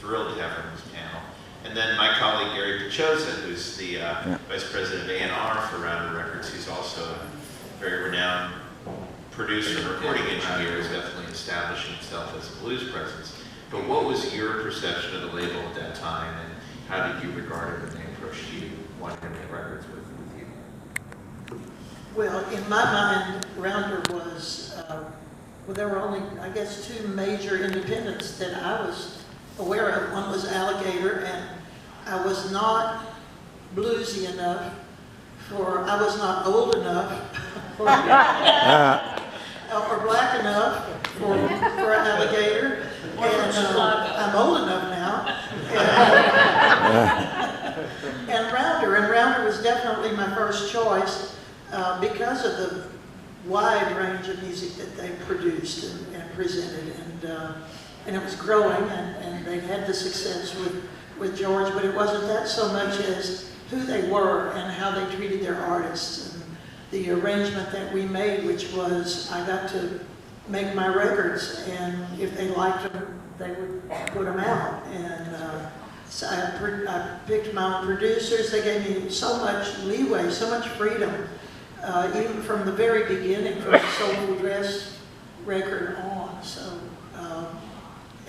thrilled to have her on this panel. And then my colleague Gary Pachosa, who's the Vice President of A&R for Rounder Records, who's also a very renowned producer and recording engineer, is definitely establishing himself as a blues presence. But what was your perception of the label at that time, and how did you regard it when they approached you wanting to make records with you? Well, in my mind, Rounder was, well, there were only, I guess, two major independents that I was aware of. One was Alligator, and I was not bluesy enough for, I was not old enough for, or black enough for Alligator. And I'm old enough now. And Rounder was definitely my first choice because of the wide range of music that they produced and presented, and it was growing, and they had the success with George, but it wasn't that so much as who they were and how they treated their artists, and the arrangement that we made, which was I got to make my records, and if they liked them, they would put them out. And so I picked my own producers. They gave me so much leeway, so much freedom, even from the very beginning, from the Soulful Dress record on. So,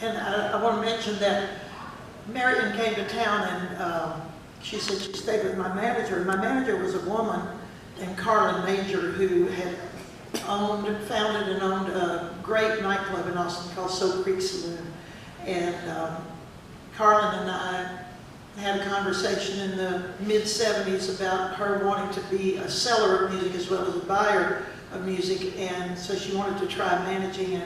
and I want to mention that Marion came to town, and she said she stayed with my manager. My manager was a woman named Carlin Major, who had founded and owned a great nightclub in Austin called Soap Creek Saloon. And Carlin and I had a conversation in the mid-70s about her wanting to be a seller of music as well as a buyer of music, and so she wanted to try managing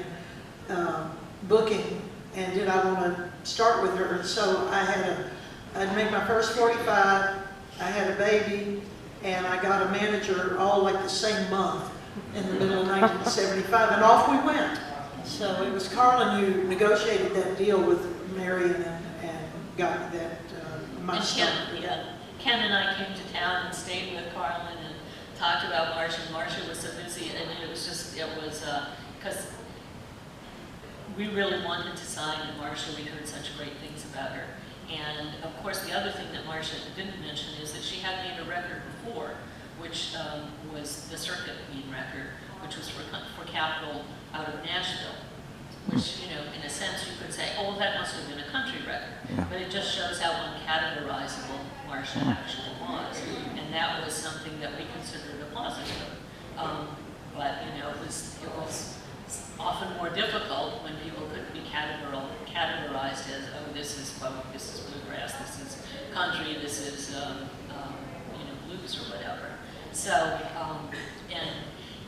and booking, and did I want to start with her. And so I'd made my first 45, I had a baby, and I got a manager all like the same month in the middle of 1975, and off we went. So it was Carlin who negotiated that deal with Marion and got that milestone. Ken and I came to town and stayed with Carlin and talked about Marcia, and Marcia was so busy, and it was because we really wanted to sign Marcia. We heard such great things about her. And of course, the other thing that Marcia didn't mention is that she had made a record before, which was the Circuit Queen record, which was for Capitol out of Nashville, which, you know, in a sense you could say, oh, that must have been a country record. Yeah. But it just shows how uncategorizable Marcia actually was. And that was something that we considered a positive. But, you know, it was often more difficult when people couldn't be categorized as, oh, this is folk, this is bluegrass, this is country, this is, you know, blues or whatever. So,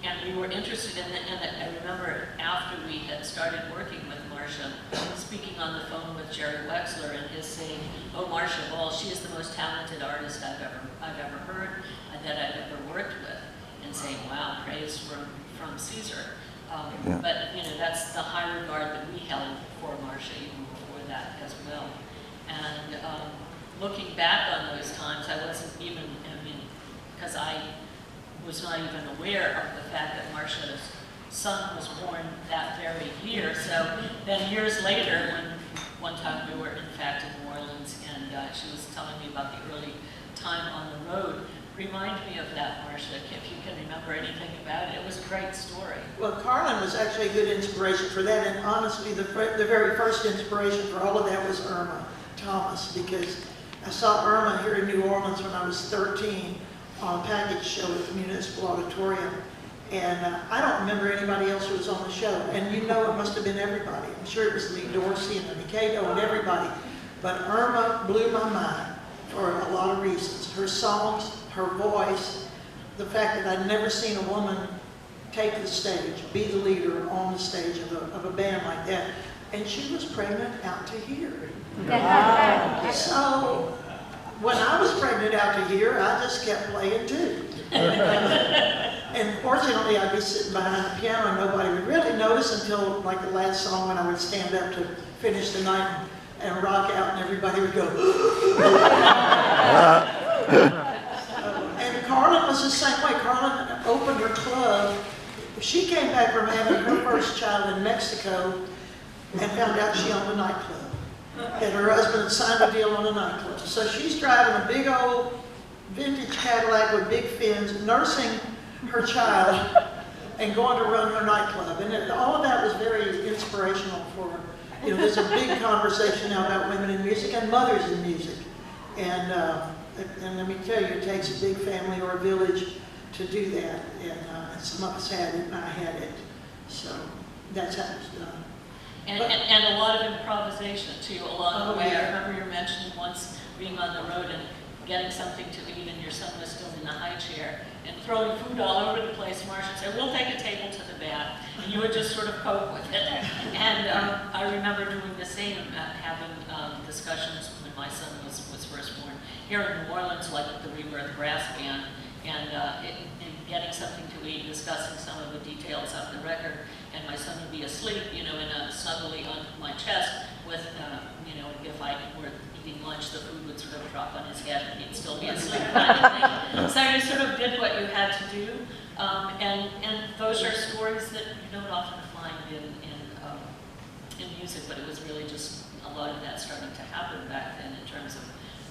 and we were interested in it, and I remember after we had started working with Marcia, speaking on the phone with Jerry Wexler and his saying, oh, Marcia Ball, she is the most talented artist I've ever heard and that I've ever worked with, and saying, wow, praise from Caesar. But, you know, that's the high regard that we held for Marcia even before that as well. And looking back on those times, I wasn't even, I mean, because I was not even aware of the fact that Marcia's son was born that very year. So then years later, when one time we were in fact in New Orleans, and she was telling me about the early time on the road, remind me of that, Marcia, if you can remember anything about it. It was a great story. Well, Carlin was actually a good inspiration for that, and honestly, the very first inspiration for all of that was Irma Thomas, because I saw Irma here in New Orleans when I was 13 on a package show at the Municipal Auditorium, and I don't remember anybody else who was on the show, and you know it must have been everybody. I'm sure it was Lee Dorsey and Lenny Cato and everybody, but Irma blew my mind for a lot of reasons. Her songs, her voice, the fact that I'd never seen a woman take the stage, be the leader on the stage of a band like that, and she was pregnant out to here. So when I was pregnant out to here, I just kept playing too. And fortunately, I'd be sitting behind the piano and nobody would really notice until like the last song when I would stand up to finish the night and rock out and everybody would go. And Carlin was the same way. Carlin opened her club. She came back from having her first child in Mexico and found out she owned a nightclub. and her husband had signed a deal on a nightclub. So she's driving a big old vintage Cadillac with big fins, nursing her child and going to run her nightclub. And all of that was very inspirational for her. You know, there's a big conversation now about women in music and mothers in music. And let me tell you, it takes a big family or a village to do that. And some of us had it, and I had it. So that's how it was done. And a lot of improvisation too along the way. Yeah. I remember you mentioned once being on the road and getting something to eat, and your son was still in the high chair, and throwing food all over the place. Marcia would say, "We'll take a table to the back," and you would just sort of cope with it. And I remember doing the same, having discussions when my son was first born here in New Orleans, like at the Rebirth Brass Band, and getting something to eat, discussing some of the details of the record, and my son would be asleep, you know, in a snuggly on my chest with, you know, if I were eating lunch, the food would sort of drop on his head and he'd still be asleep kind of thing. So you sort of did what you had to do, and those are stories that you don't often find in music, but it was really just a lot of that starting to happen back then in terms of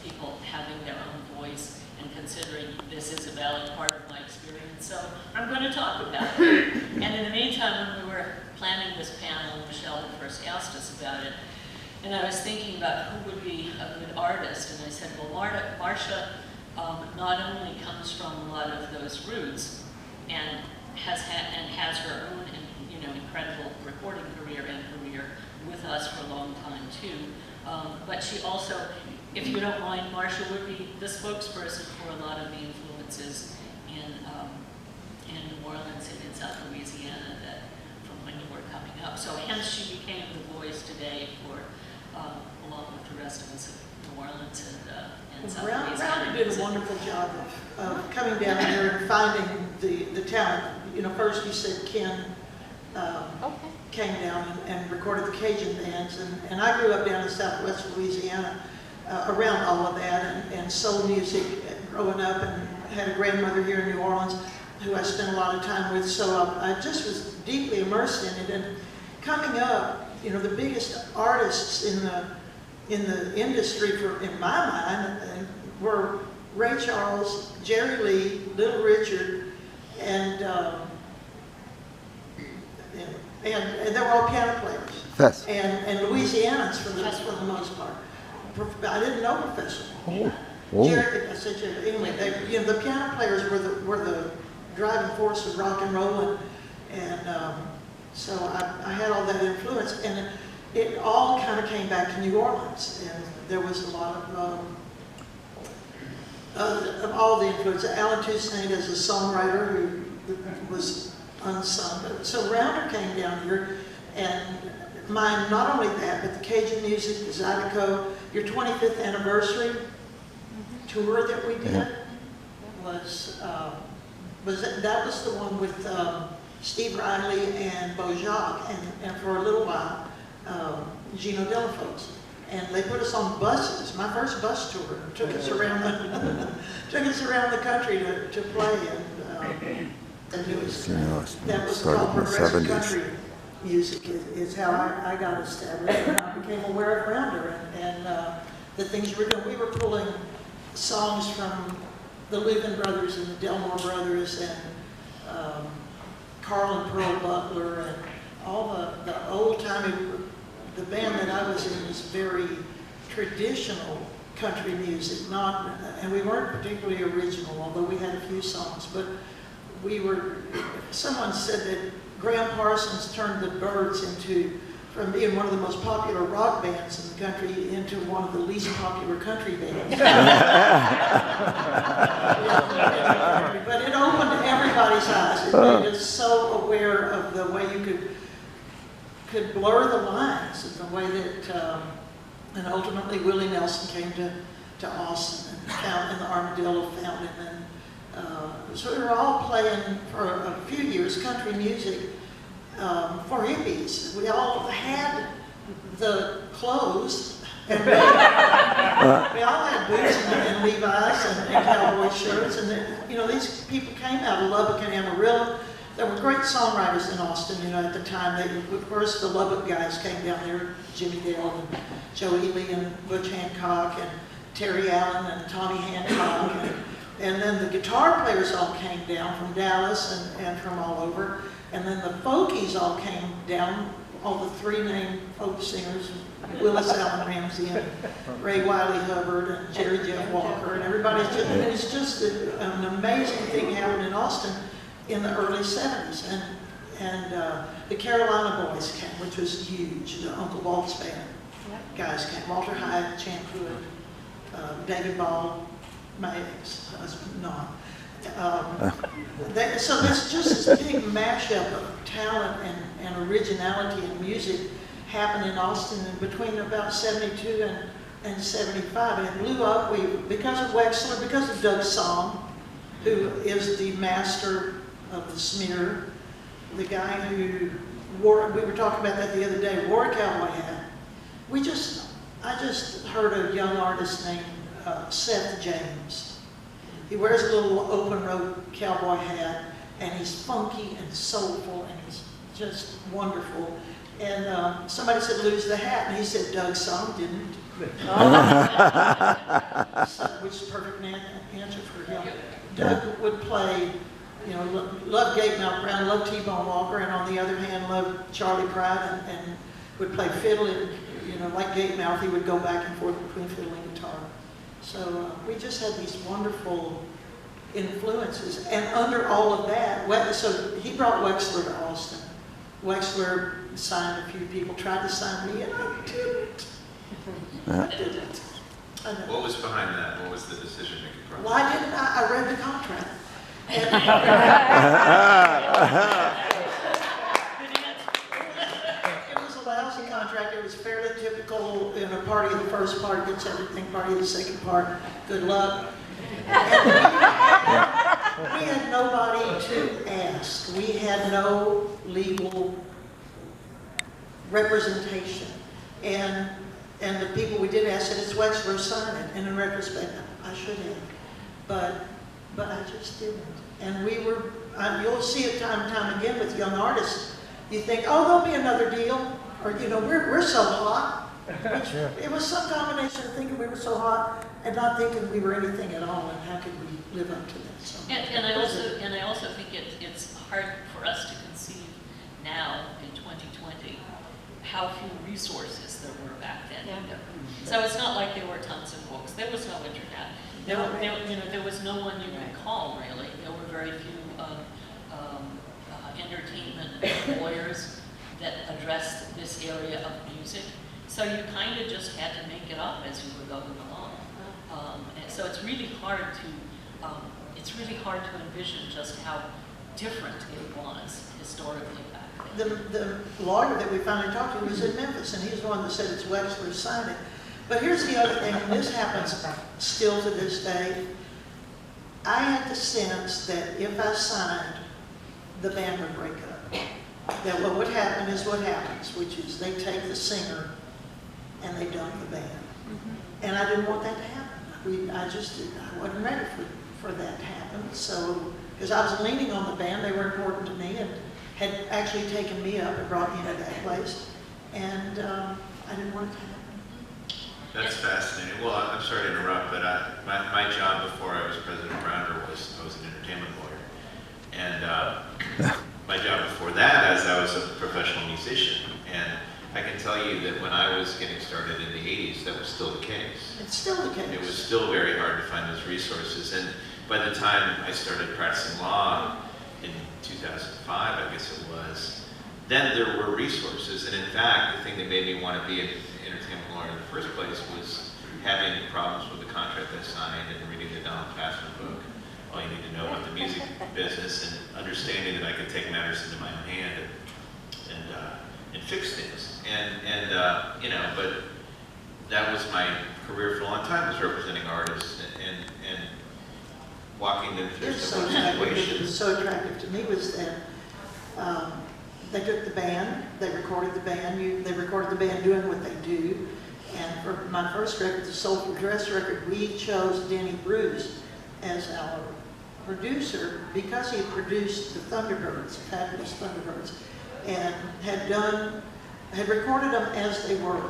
people having their own voice and considering this is a valid part of my experience, so I'm going to talk about it. And in the meantime, when we were planning this panel, Michelle had first asked us about it, and I was thinking about who would be a good artist, and I said, well, Marcia not only comes from a lot of those roots, and has her own, you know, incredible recording career with us for a long time too, but she also, if you don't mind, Marcia would be the spokesperson for a lot of the influences in New Orleans and in South Louisiana that from when you were coming up. So hence she became the voice today for, along with the rest of us in New Orleans and South Louisiana. Rounder did a wonderful job of coming down here and finding the talent. You know, first you said Ken came down and recorded the Cajun bands, and I grew up down in Southwest Louisiana around all of that and soul music growing up, and had a grandmother here in New Orleans who I spent a lot of time with, so I just was deeply immersed in it. And coming up, you know, the biggest artists in the industry in my mind were Ray Charles, Jerry Lee, Little Richard, and they were all piano players. Yes. And Louisianans for the most part. I didn't know Professor. Oh. Jerry, I said Jerry. Anyway, you know, the piano players were the driving force of rock and roll, and so I had all that influence, and it all kind of came back to New Orleans, and there was a lot of all the influence. Alan Toussaint as a songwriter who was unsung. So Rounder came down here, and mine, not only that, but the Cajun music, the Zydeco, your 25th anniversary tour that we did was that was the one with Steve Riley and Beau Jacques, and for a little while, Gino Delafosse. And they put us on buses. My first bus tour took us around the country to play, and it was that was called progressive country music. Is how I got established, and I became aware of Rounder and the things we were doing. We were pulling songs from the Louvin Brothers and the Delmore Brothers and Carl and Pearl Butler and all the old-timey. The band that I was in was very traditional country music, and we weren't particularly original, although we had a few songs, but we were, someone said that Graham Parsons turned the Byrds from being one of the most popular rock bands in the country into one of the least popular country bands. But it opened everybody's eyes. It made us so aware of the way you could blur the lines, and the way that, and ultimately Willie Nelson came to Austin and the Armadillo found him. And so we were all playing for a few years country music for hippies. We all had the clothes, and we all had boots and Levi's and cowboy shirts. And you know, these people came out of Lubbock and Amarillo, there were great songwriters in Austin, you know, at the time. Of course, the Lubbock guys came down there, Jimmy Dale and Joe Ely and Butch Hancock and Terry Allen and Tommy Hancock. And then the guitar players all came down from Dallas and from all over. And then the folkies all came down, all the three named folk singers, Willis Allen Ramsey and Ray Wiley Hubbard and Jerry Jeff Walker and everybody. It's just an amazing thing happened in Austin in the early 70s. And the Carolina Boys came, which was huge. The Uncle Walt's band guys came. Walter Hyde, Champ Hood, David Ball, my ex-husband, no. So there's just this big mashup of talent and originality in music happened in Austin between about 72 and 75. And it blew up because of Wexler, because of Doug Song, who is the master of the smear, the guy who wore, we were talking about that the other day, wore a cowboy hat. I just heard a young artist named Seth James. He wears a little open road cowboy hat, and he's funky and soulful, and he's just wonderful. And somebody said, lose the hat, and he said, Doug Song didn't. So, which is a perfect answer for him. Doug would play, you know, loved Gatemouth Brown, loved T-Bone Walker, and on the other hand, loved Charlie Pride, and would play fiddle. And, you know, like Gatemouth, he would go back and forth between fiddle and guitar. So we just had these wonderful influences. And under all of that, so he brought Wexler to Austin. Wexler signed a few people, tried to sign me, and I didn't. I didn't. What was behind that? What was the decision-making process? Well, I didn't. I read the contract. And it was a lousy contract. It was fairly typical in a party. The first part gets everything. Party the second part, good luck. And we had nobody to ask. We had no legal representation. And the people we did ask said, it's Wexler, sign it. And in retrospect, I should have. But I just didn't. And we were, you'll see it time and time again with young artists. You think, oh, there'll be another deal. Or, you know, we're so hot. Which, it was some combination of thinking we were so hot and not thinking we were anything at all, and how could we live up to that? So, and I also think it's hard for us to conceive now in 2020 how few resources there were back then. Yeah. So it's not like there were tons of books. There was no internet. There was no one you could call really. There were very few entertainment lawyers that addressed this area of music. So you kind of just had to make it up as you were going along. And so it's really hard to envision just how different it was historically back then. The lawyer that we finally talked to was in Memphis, and he's the one that said it's Wexler, sign it. But here's the other thing, and this happens still to this day. I had the sense that if I signed, the band would break up. That what would happen is what happens, which is they take the singer and they dump the band. And I didn't want that to happen. I wasn't ready for that to happen. So, because I was leaning on the band, they were important to me and had actually taken me up and brought me into that place. And I didn't want it to happen. That's fascinating. Well, I'm sorry to interrupt, but my job before I was president of Rounder was I was an entertainment lawyer. And my job before that, as I was a professional musician, and I can tell you that when I was getting started in the 80s, that was still the case. It's still the case. It was still very hard to find those resources. And by the time I started practicing law in 2005, I guess it was, then there were resources. And in fact, the thing that made me want to be an entertainment lawyer in the first place was having problems with the contract I signed and reading the Donald Passman book. All you need to know about the music business and understanding that I could take matters into my own hand and fix things. And you know, but that was my career for a long time, was representing artists and walking them through some situations. What was so attractive to me was that they took the band, they recorded the band, they recorded the band doing what they do. And for my first record, the Soulful Dress record, we chose Denny Bruce as our producer, because he produced the Thunderbirds, fabulous Thunderbirds, and had recorded them as they were.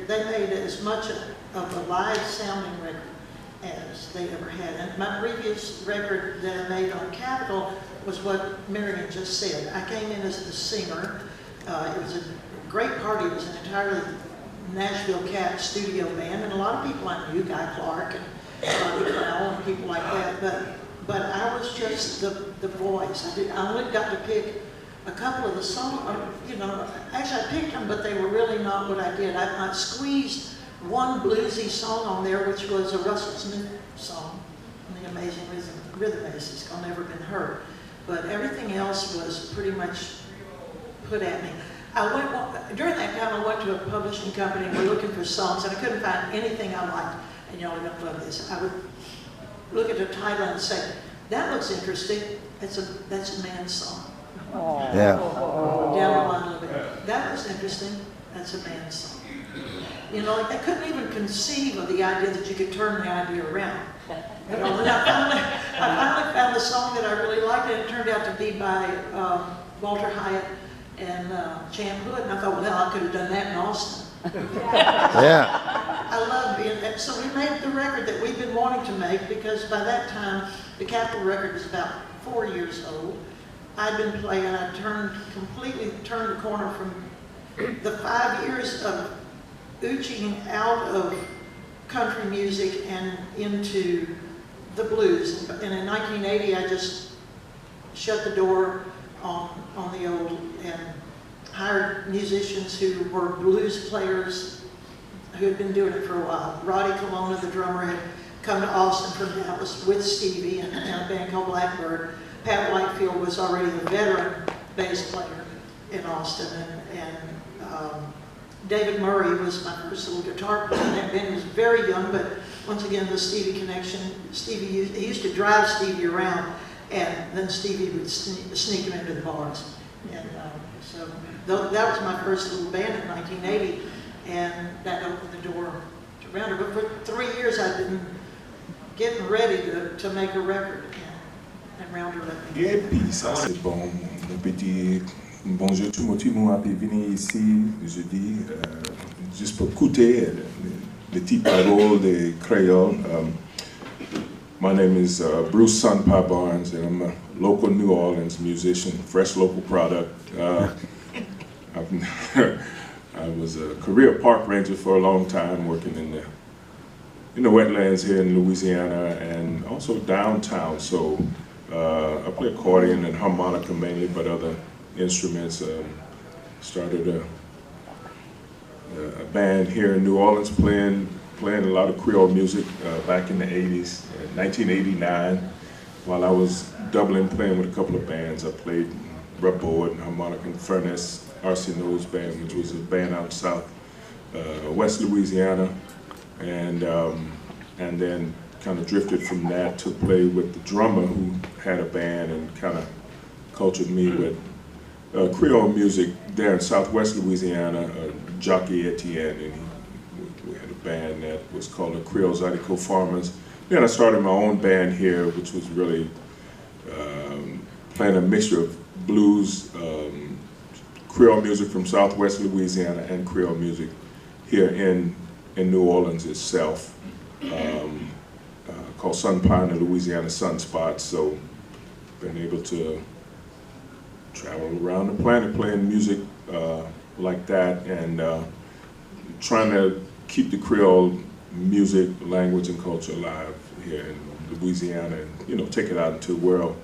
They made as much of a live sounding record as they ever had. And my previous record that I made on Capitol was what Marion just said. I came in as the singer. It was a great party. It was an entirely Nashville Cat studio band, and a lot of people I knew, Guy Clark and Kreol and people like that, but I was just the voice. I only got to pick a couple of the songs, you know, actually I picked them, but they were really not what I did. I squeezed one bluesy song on there, which was a Russell Smith song, The Amazing Rhythm Ace. It's called Never Been Heard. But everything else was pretty much put at me. During that time, I went to a publishing company and we're looking for songs, and I couldn't find anything I liked. And y'all are going to love this. I would look at the title and say, that looks interesting. That's a man's song. Yeah. Down the line a little bit. That was interesting. That's a man's song. You know, like I couldn't even conceive of the idea that you could turn the idea around. You know, and I finally found the song that I really liked, and it turned out to be by Walter Hyatt and Champ Hood, and I thought, well, I could have done that in Austin. Yeah. I love being that. So we made the record that we've been wanting to make, because by that time, the Capitol record was about 4 years old. I'd been playing, I completely turned the corner from the 5 years of ooching out of country music and into the blues. And in 1980, I just shut the door on the old and hired musicians who were blues players who had been doing it for a while. Roddy Colonna, the drummer, had come to Austin from Dallas with Stevie and a band called Blackbird. Pat Whitefield was already a veteran bass player in Austin, and David Murray was my first little guitar player. That band was very young, but once again, the Stevie connection. He used to drive Stevie around, and then Stevie would sneak him into the bars. And so that was my first little band in 1980, and that opened the door to Rounder. But for 3 years, I've been getting ready to make a record. And Rounder let me. Et puis ça c'est bon, le petit bonjour tout le monde, moi puis venir ici, je dis juste pour écouter les petites paroles de Creole. My name is Bruce Sunpa Barnes, and I'm a local New Orleans musician, fresh local product. I was a career park ranger for a long time, working in the wetlands here in Louisiana and also downtown. So I play accordion and harmonica mainly, but other instruments. Started a band here in New Orleans playing a lot of Creole music back in the 80s. In 1989, while I was doubling, playing with a couple of bands, I played rubboard and harmonica and Furnace, Arsenault's band, which was a band out south, West Louisiana, and then kind of drifted from that to play with the drummer who had a band and kind of cultured me with Creole music there in southwest Louisiana, Jockey Etienne, and we had a band that was called the Creole Zydeco Farmers. Then I started my own band here, which was really playing a mixture of blues, Creole music from southwest Louisiana, and Creole music here in New Orleans itself, called Sunpine and Louisiana Sunspots. So been able to travel around the planet playing music like that, and trying to keep the Creole music, language, and culture alive here in Louisiana, and take it out into the world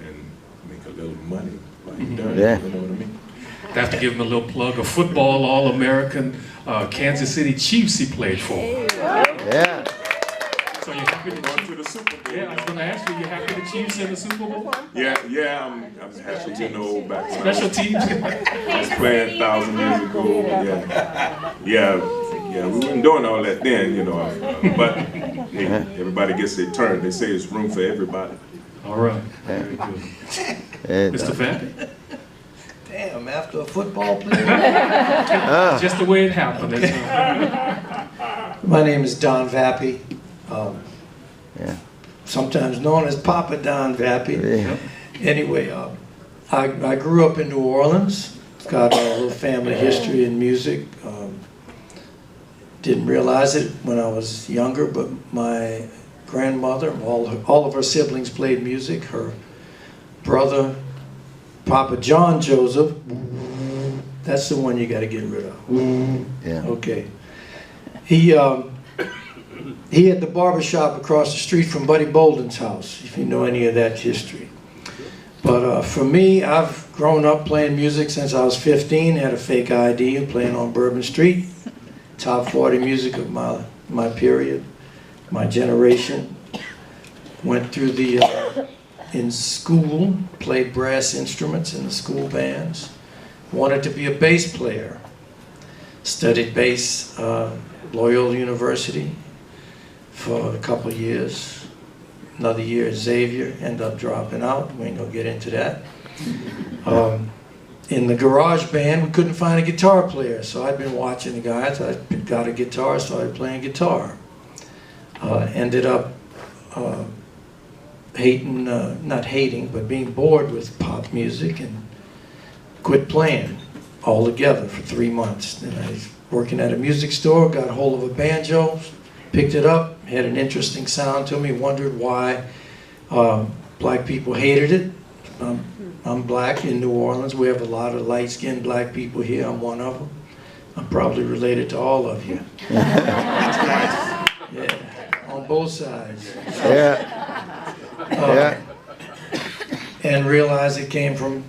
and make a little money like that. Yeah. You know what I mean? I have to give him a little plug of football All-American Kansas City Chiefs he played for. Yeah. So you're happy the Going Chiefs? to the Super Bowl. Yeah, I was going to ask you, you happy the Chiefs in the Super Bowl? Yeah, I'm happy to know back when Special teams? I was playing 1,000 years ago. Yeah, we weren't doing all that then, but hey, everybody gets their turn. They say it's room for everybody. All right. Very good. Mr. Vappy? Damn, after a football player? Just the way it happened. My name is Don Vappy. Yeah. sometimes known as Papa Don Vappy. Yeah. Anyway, I grew up in New Orleans. Got a little family history in music. Didn't realize it when I was younger, but my grandmother, all of her siblings played music. Her brother, Papa John Joseph, that's the one you got to get rid of. Yeah. Okay. He had the barber shop across the street from Buddy Bolden's house, if you know any of that history. But for me, I've grown up playing music since I was 15, had a fake ID, playing on Bourbon Street. Top 40 music of my period, my generation. Went through in school, played brass instruments in the school bands. Wanted to be a bass player. Studied bass, Loyola University for a couple of years. Another year at Xavier, ended up dropping out. We ain't gonna get into that. In the garage band, we couldn't find a guitar player, so I'd been watching the guys. I got a guitar, started playing guitar. Ended up not hating, but being bored with pop music and quit playing altogether for 3 months. Then I was working at a music store, got a hold of a banjo, picked it up, had an interesting sound to me, wondered why black people hated it. I'm black in New Orleans. We have a lot of light-skinned black people here. I'm one of them. I'm probably related to all of you. Yeah, on both sides. Yeah. Yeah. And realized it came from,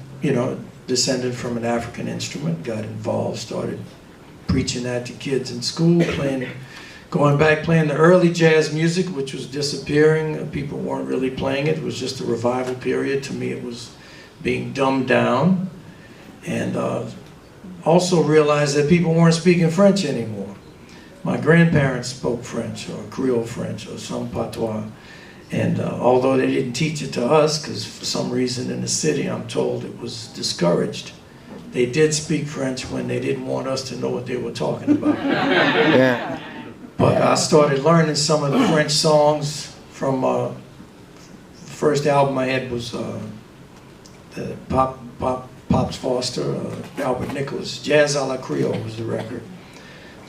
descended from an African instrument, got involved, started preaching that to kids in school, going back playing the early jazz music, which was disappearing. People weren't really playing it. It was just a revival period. To me, it was being dumbed down. And also realized that people weren't speaking French anymore. My grandparents spoke French, or Creole French, or some patois. And although they didn't teach it to us, because for some reason in the city, I'm told it was discouraged, they did speak French when they didn't want us to know what they were talking about. Yeah. But I started learning some of the French songs from the first album I had was Pops Foster, Albert Nicholas. Jazz a la Creole was the record.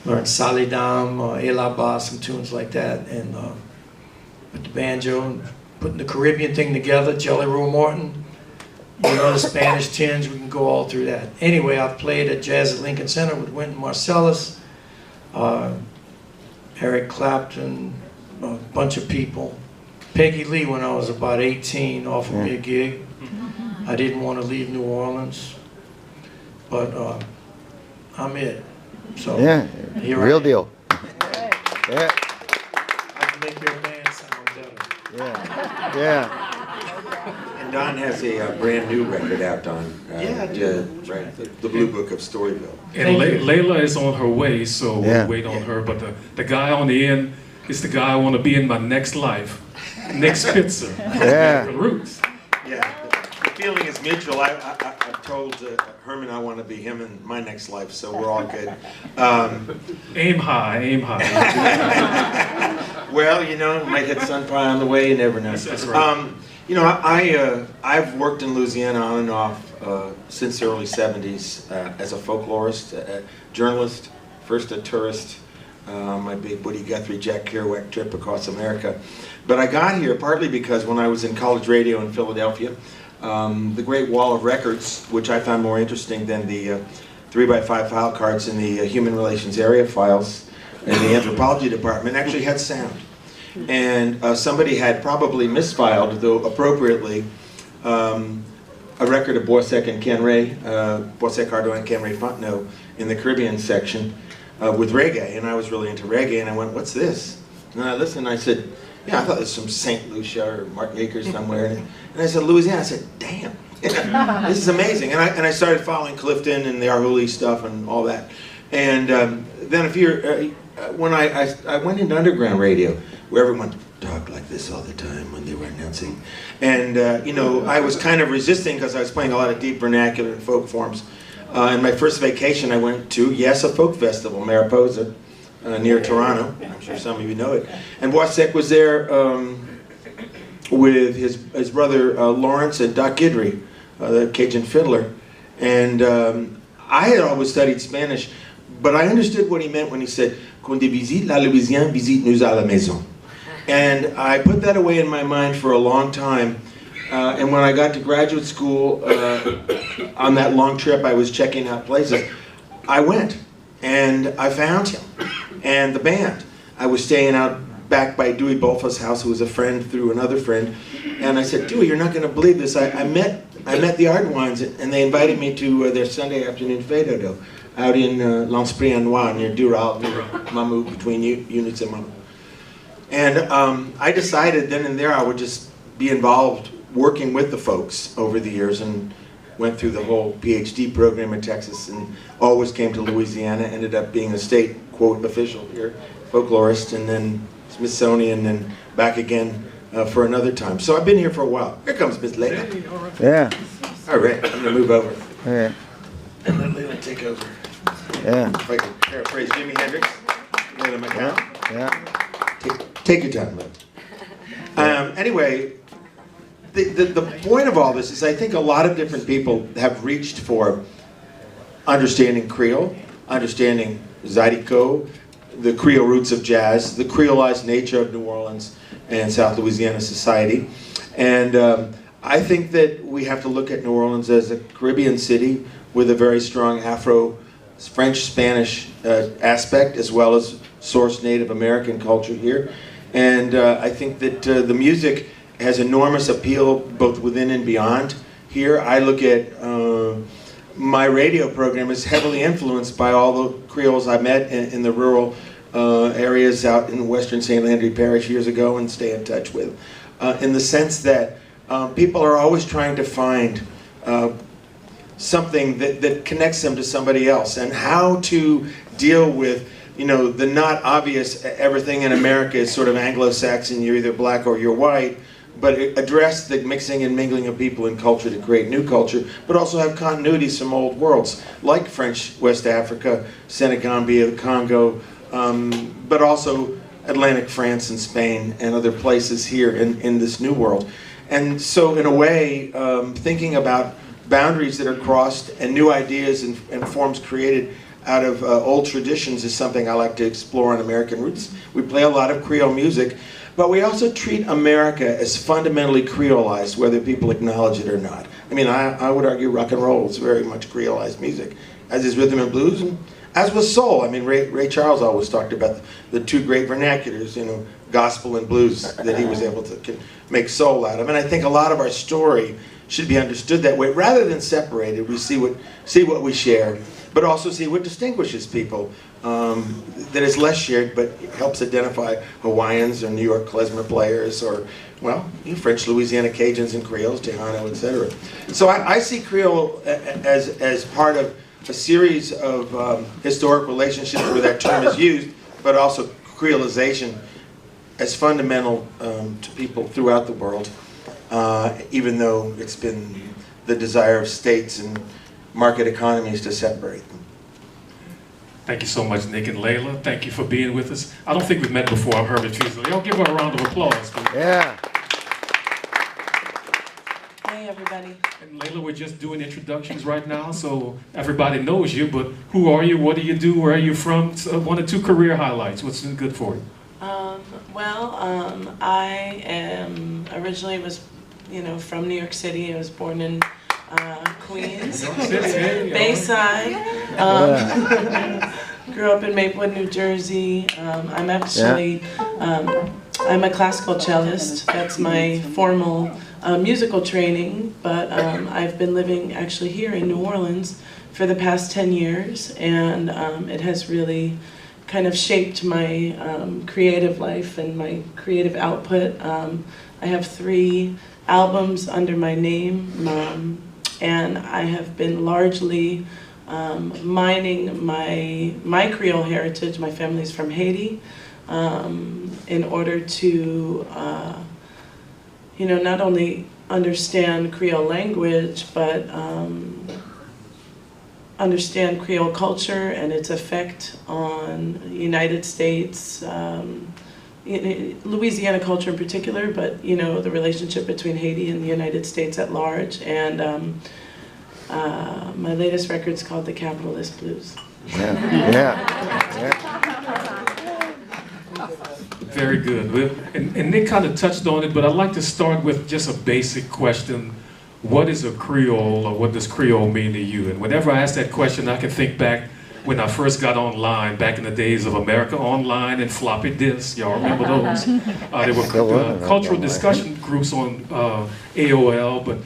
Learned Salidam, Et là-bas, some tunes like that, and with the banjo, and putting the Caribbean thing together, Jelly Roll Morton, the Spanish tinge, we can go all through that. Anyway, I've played at Jazz at Lincoln Center with Wynton Marsalis, Eric Clapton, a bunch of people. Peggy Lee, when I was about 18, offered me a gig. I didn't want to leave New Orleans, but I'm it. So Yeah. here Real I am. deal. Yeah. I can make your band sound better. Yeah. Yeah. And Don has a brand new record out, Don. Right, the Blue Book of Storyville. And Layla is on her way, so Yeah. we'll wait on her. But the guy on the end is the guy I want to be in my next life. Nick Spitzer. Yeah. The Roots. Yeah, the feeling is mutual. I've told Herman I want to be him in my next life, so we're all good. Aim high, aim high. Well, might hit sun pie on the way, you never know. That's right. I've worked in Louisiana on and off since the early 70s as a folklorist, a journalist, first a tourist, my big Woody Guthrie, Jack Kerouac trip across America. But I got here partly because when I was in college radio in Philadelphia, the Great Wall of Records, which I found more interesting than the 3x5 file cards in the Human Relations Area files in the anthropology department, actually had sound. And somebody had probably misfiled, though appropriately, a record of Boisec and Ken Ray, Boisec Cardo and Ken Ray Fontenot in the Caribbean section with reggae. And I was really into reggae, and I went, "What's this?" And I listened, and I said, "Yeah, I thought it was from St. Lucia or Martinique or somewhere." And I said, "Louisiana." I said, "Damn, this is amazing." And I started following Clifton and the Arhoolie stuff and all that. And then when I went into underground radio, where everyone talked like this all the time when they were announcing. And, I was kind of resisting because I was playing a lot of deep vernacular and folk forms. And my first vacation I went to, yes, a folk festival, Mariposa, near Toronto. I'm sure some of you know it. And Boisec was there with his brother Lawrence and Doc Guidry, the Cajun fiddler. And I had always studied Spanish, but I understood what he meant when he said, "Quand tu visites la Louisiane, visite-nous à la maison." And I put that away in my mind for a long time. And when I got to graduate school, on that long trip I was checking out places, I went and I found him and the band. I was staying out back by Dewey Bolfa's house, who was a friend through another friend. And I said, "Dewey, you're not going to believe this. I met the Ardouins, and they invited me to their Sunday afternoon fado out in L'Esprit-en-Noir near Dural, near Mamou, between units and Mamou." And I decided then and there I would just be involved working with the folks over the years, and went through the whole PhD program in Texas, and always came to Louisiana, ended up being a state, quote, official here, folklorist, and then Smithsonian, and back again for another time. So I've been here for a while. Here comes Miss Layla. Yeah. All right, I'm gonna move over. Yeah. And let Layla take over. Yeah. If I could paraphrase Jimi Hendrix, Layla McCown. Yeah. Take your time, Layla. Anyway, the point of all this is I think a lot of different people have reached for understanding Creole, understanding Zydeco, the Creole roots of jazz, the Creolized nature of New Orleans and South Louisiana society. And I think that we have to look at New Orleans as a Caribbean city with a very strong Afro-French-Spanish aspect, as well as source Native American culture here. And I think that the music has enormous appeal both within and beyond here. I look at my radio program is heavily influenced by all the Creoles I met in the rural areas out in western St. Landry Parish years ago and stay in touch with. In the sense that people are always trying to find something that connects them to somebody else, and how to deal with, you know, the not obvious everything in America is sort of Anglo-Saxon, you're either black or you're white, but address the mixing and mingling of people and culture to create new culture, but also have continuities from old worlds, like French West Africa, Senegambia, the Congo, but also Atlantic France and Spain and other places here in this new world. And so in a way, thinking about boundaries that are crossed and new ideas and forms created out of old traditions is something I like to explore on American Roots. We play a lot of Creole music, but we also treat America as fundamentally Creolized, whether people acknowledge it or not. I mean, I would argue rock and roll is very much Creolized music, as is rhythm and blues, and as was soul. I mean, Ray Charles always talked about the two great vernaculars, you know, gospel and blues, that he was able to make soul out of. And I think a lot of our story should be understood that way, rather than separated. We see what we share, but also see what distinguishes people that is less shared, but helps identify Hawaiians or New York klezmer players, or, well, French Louisiana Cajuns and Creoles, Tejano, etc. So I see Creole as part of a series of historic relationships where that term is used, but also Creolization as fundamental to people throughout the world, even though it's been the desire of states and market economies to separate them. Thank you so much, Nick and Layla. Thank you for being with us. I don't think we've met before. I'm Herbert Treasley. Y'all give her a round of applause. Yeah. Hey, everybody. And Layla, we're just doing introductions right now, so everybody knows you, but who are you? What do you do? Where are you from? So, 1 or 2 career highlights. What's been good for you? I am originally from New York City. I was born in Queens, Bayside. Grew up in Maplewood, New Jersey. I'm actually I'm a classical cellist. That's my formal musical training. But I've been living actually here in New Orleans for the past 10 years, and it has really kind of shaped my creative life and my creative output. I have 3 albums under my name, and I have been largely mining my Creole heritage. My family's from Haiti, in order to not only understand Creole language, but understand Creole culture and its effect on United States Louisiana culture in particular, but you know, the relationship between Haiti and the United States at large. And my latest record's called The Capitalist Blues. Yeah. Yeah. Very good. And Nick kind of touched on it, but I'd like to start with just a basic question. What is a Creole, or what does Creole mean to you? And whenever I ask that question, I can think back when I first got online, back in the days of America Online and floppy disks. Y'all remember those? There were cultural discussion groups on AOL, but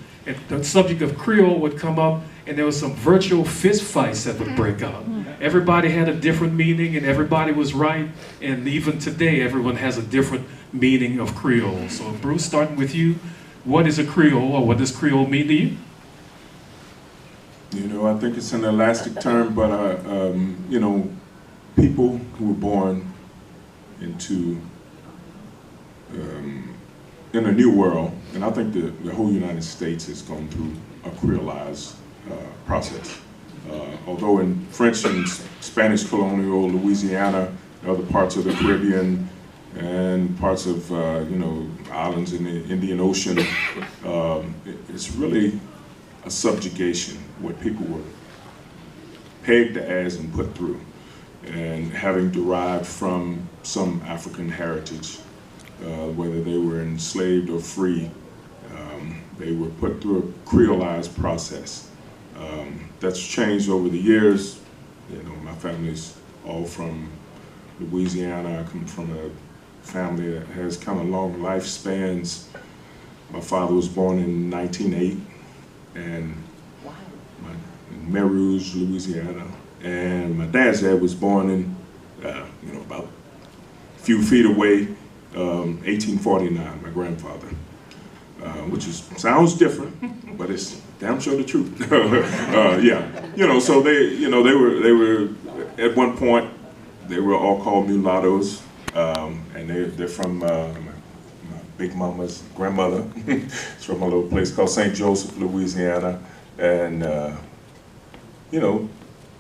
the subject of Creole would come up, and there was some virtual fist fights that would break out. Everybody had a different meaning, and everybody was right, and even today, everyone has a different meaning of Creole. So Bruce, starting with you, what is a Creole, or what does Creole mean to you? You know, I think it's an elastic term, but you know, people who were born into in a new world, and I think the whole United States has gone through a creolized process. Although in French and Spanish colonial Louisiana, other parts of the Caribbean, and parts of you know, islands in the Indian Ocean, it's really a subjugation, what people were pegged as and put through, and having derived from some African heritage, whether they were enslaved or free, they were put through a creolized process. That's changed over the years. You know, my family's all from Louisiana. I come from a family that has kind of long lifespans. My father was born in 1908, and in Merrouge, Louisiana, and my dad's dad was born in, you know, about a few feet away, 1849. My grandfather, which sounds different, but it's damn sure the truth. Yeah, you know, so they were at one point they were all called mulattoes, and they're from my big mama's grandmother. It's from a little place called St. Joseph, Louisiana, and you know,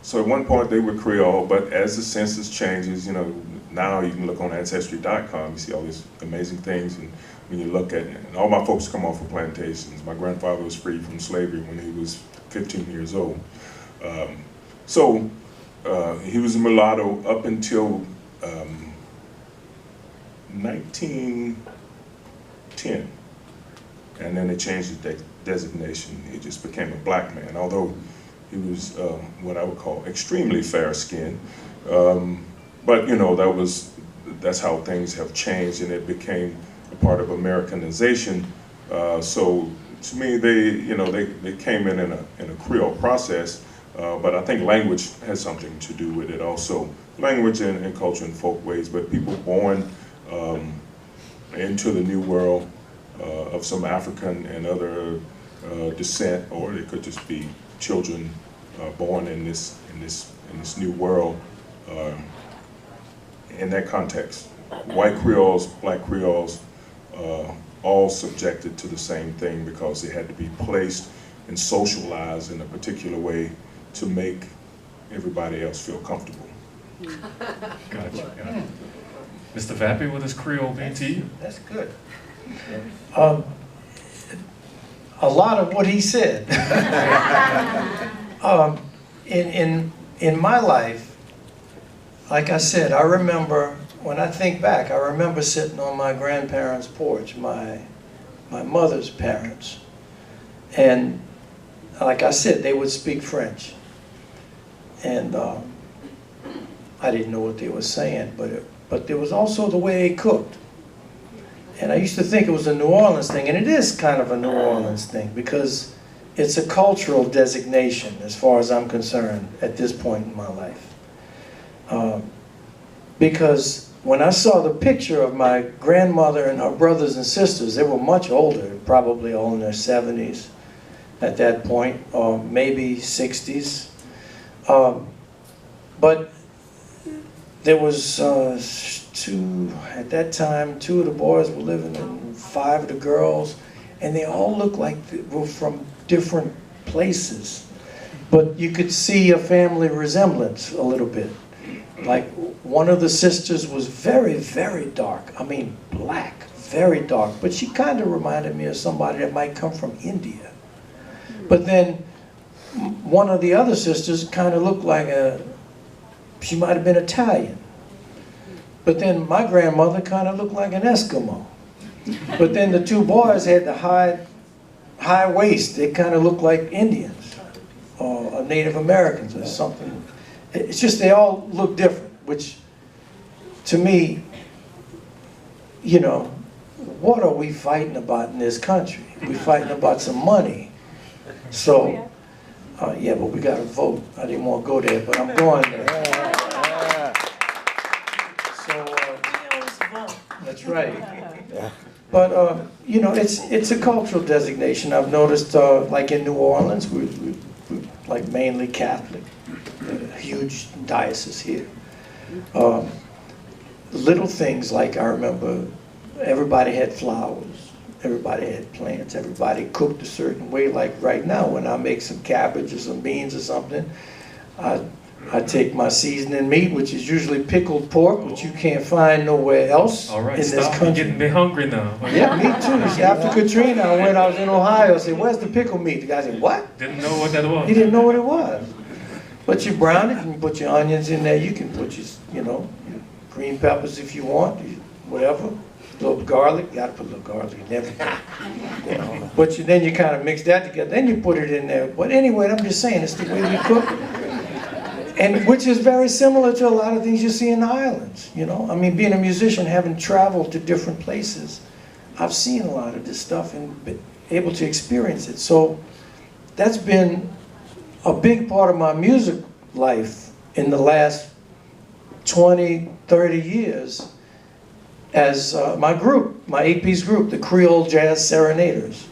so at one point they were Creole, but as the census changes, you know, now you can look on Ancestry.com, you see all these amazing things, and when you look at it, and all my folks come off of plantations. My grandfather was freed from slavery when he was 15 years old. So he was a mulatto up until 1910, and then they changed the designation. He just became a black man, although he was what I would call extremely fair-skinned. But you know, that's how things have changed, and it became a part of Americanization. So to me, they came in a Creole process, but I think language has something to do with it also. Language and culture and folkways, but people born into the new world of some African and other descent, or it could just be children born in this new world. In that context, white Creoles, black Creoles, all subjected to the same thing because they had to be placed and socialized in a particular way to make everybody else feel comfortable. Gotcha. Mr. Vappy, what does Creole mean to you? That's good. A lot of what he said. In my life, like I said, I remember, when I think back, I remember sitting on my grandparents' porch, my mother's parents. And like I said, they would speak French. And I didn't know what they were saying, but there was also the way they cooked. And I used to think it was a New Orleans thing, and it is kind of a New Orleans thing, because it's a cultural designation as far as I'm concerned at this point in my life. Because when I saw the picture of my grandmother and her brothers and sisters, they were much older, probably all in their 70s at that point, or maybe 60s. But there was at that time, 2 of the boys were living and 5 of the girls, and they all looked like they were from different places. But you could see a family resemblance a little bit. Like one of the sisters was very, very dark. I mean, black, very dark. But she kind of reminded me of somebody that might come from India. But then one of the other sisters kind of looked like she might have been Italian. But then my grandmother kind of looked like an Eskimo. But then the two boys had the high waist. They kind of looked like Indians or Native Americans or something. It's just they all look different, which to me, you know, what are we fighting about in this country? We're fighting about some money. So, yeah, but we got to vote. I didn't want to go there, but I'm going there. So, that's right. But, you know, it's a cultural designation. I've noticed, like in New Orleans, we're like mainly Catholic. A huge diocese here. Little things like I remember everybody had flowers, everybody had plants, everybody cooked a certain way. Like right now when I make some cabbage or some beans or something, I take my seasoning meat, which is usually pickled pork, which you can't find nowhere else in this country. You're getting me hungry now. Yeah, me too. See, after Katrina, I was in Ohio. I said, "Where's the pickle meat?" The guy said, "What?" Didn't know what that was. He didn't know what it was. But you brown it, and you put your onions in there. You can put your, you know, your green peppers if you want, whatever. A little garlic. You gotta put a little garlic in everything. You know. But then you kind of mix that together. Then you put it in there. But anyway, I'm just saying, it's the way we cook. And which is very similar to a lot of things you see in the islands. You know, I mean, being a musician, having traveled to different places, I've seen a lot of this stuff and been able to experience it. So that's been a big part of my music life in the last 20, 30 years as my group, my 8-piece group, the Creole Jazz Serenaders.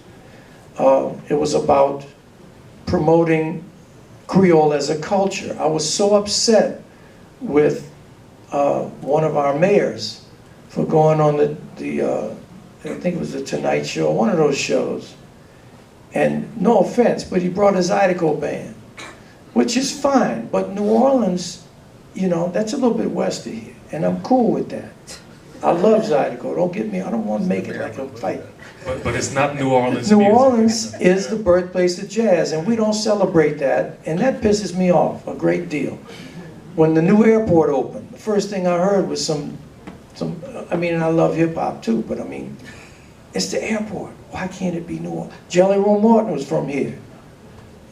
It was about promoting Creole as a culture. I was so upset with one of our mayors for going on the I think it was the Tonight Show, one of those shows. And no offense, but he brought his Zydeco band, which is fine, but New Orleans, you know, that's a little bit west of here, and I'm cool with that. I love Zydeco, don't get me, I don't want to make it like a fight. But it's not New Orleans New music. Orleans is the birthplace of jazz, and we don't celebrate that, and that pisses me off a great deal. When the new airport opened, the first thing I heard was I mean, and I love hip-hop too, but I mean, it's the airport. Why can't it be New Orleans? Jelly Roll Morton was from here.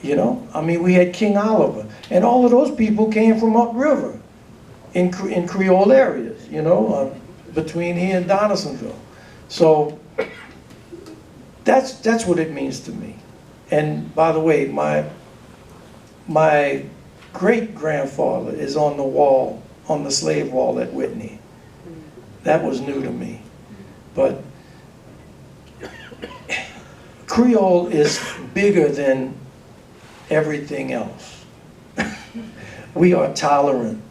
You know, I mean, we had King Oliver, and all of those people came from upriver in Creole areas, you know, between here and Donaldsonville. So that's what it means to me. And by the way, my great-grandfather is on the wall, on the slave wall at Whitney. That was new to me. But Creole is bigger than everything else. We are tolerant.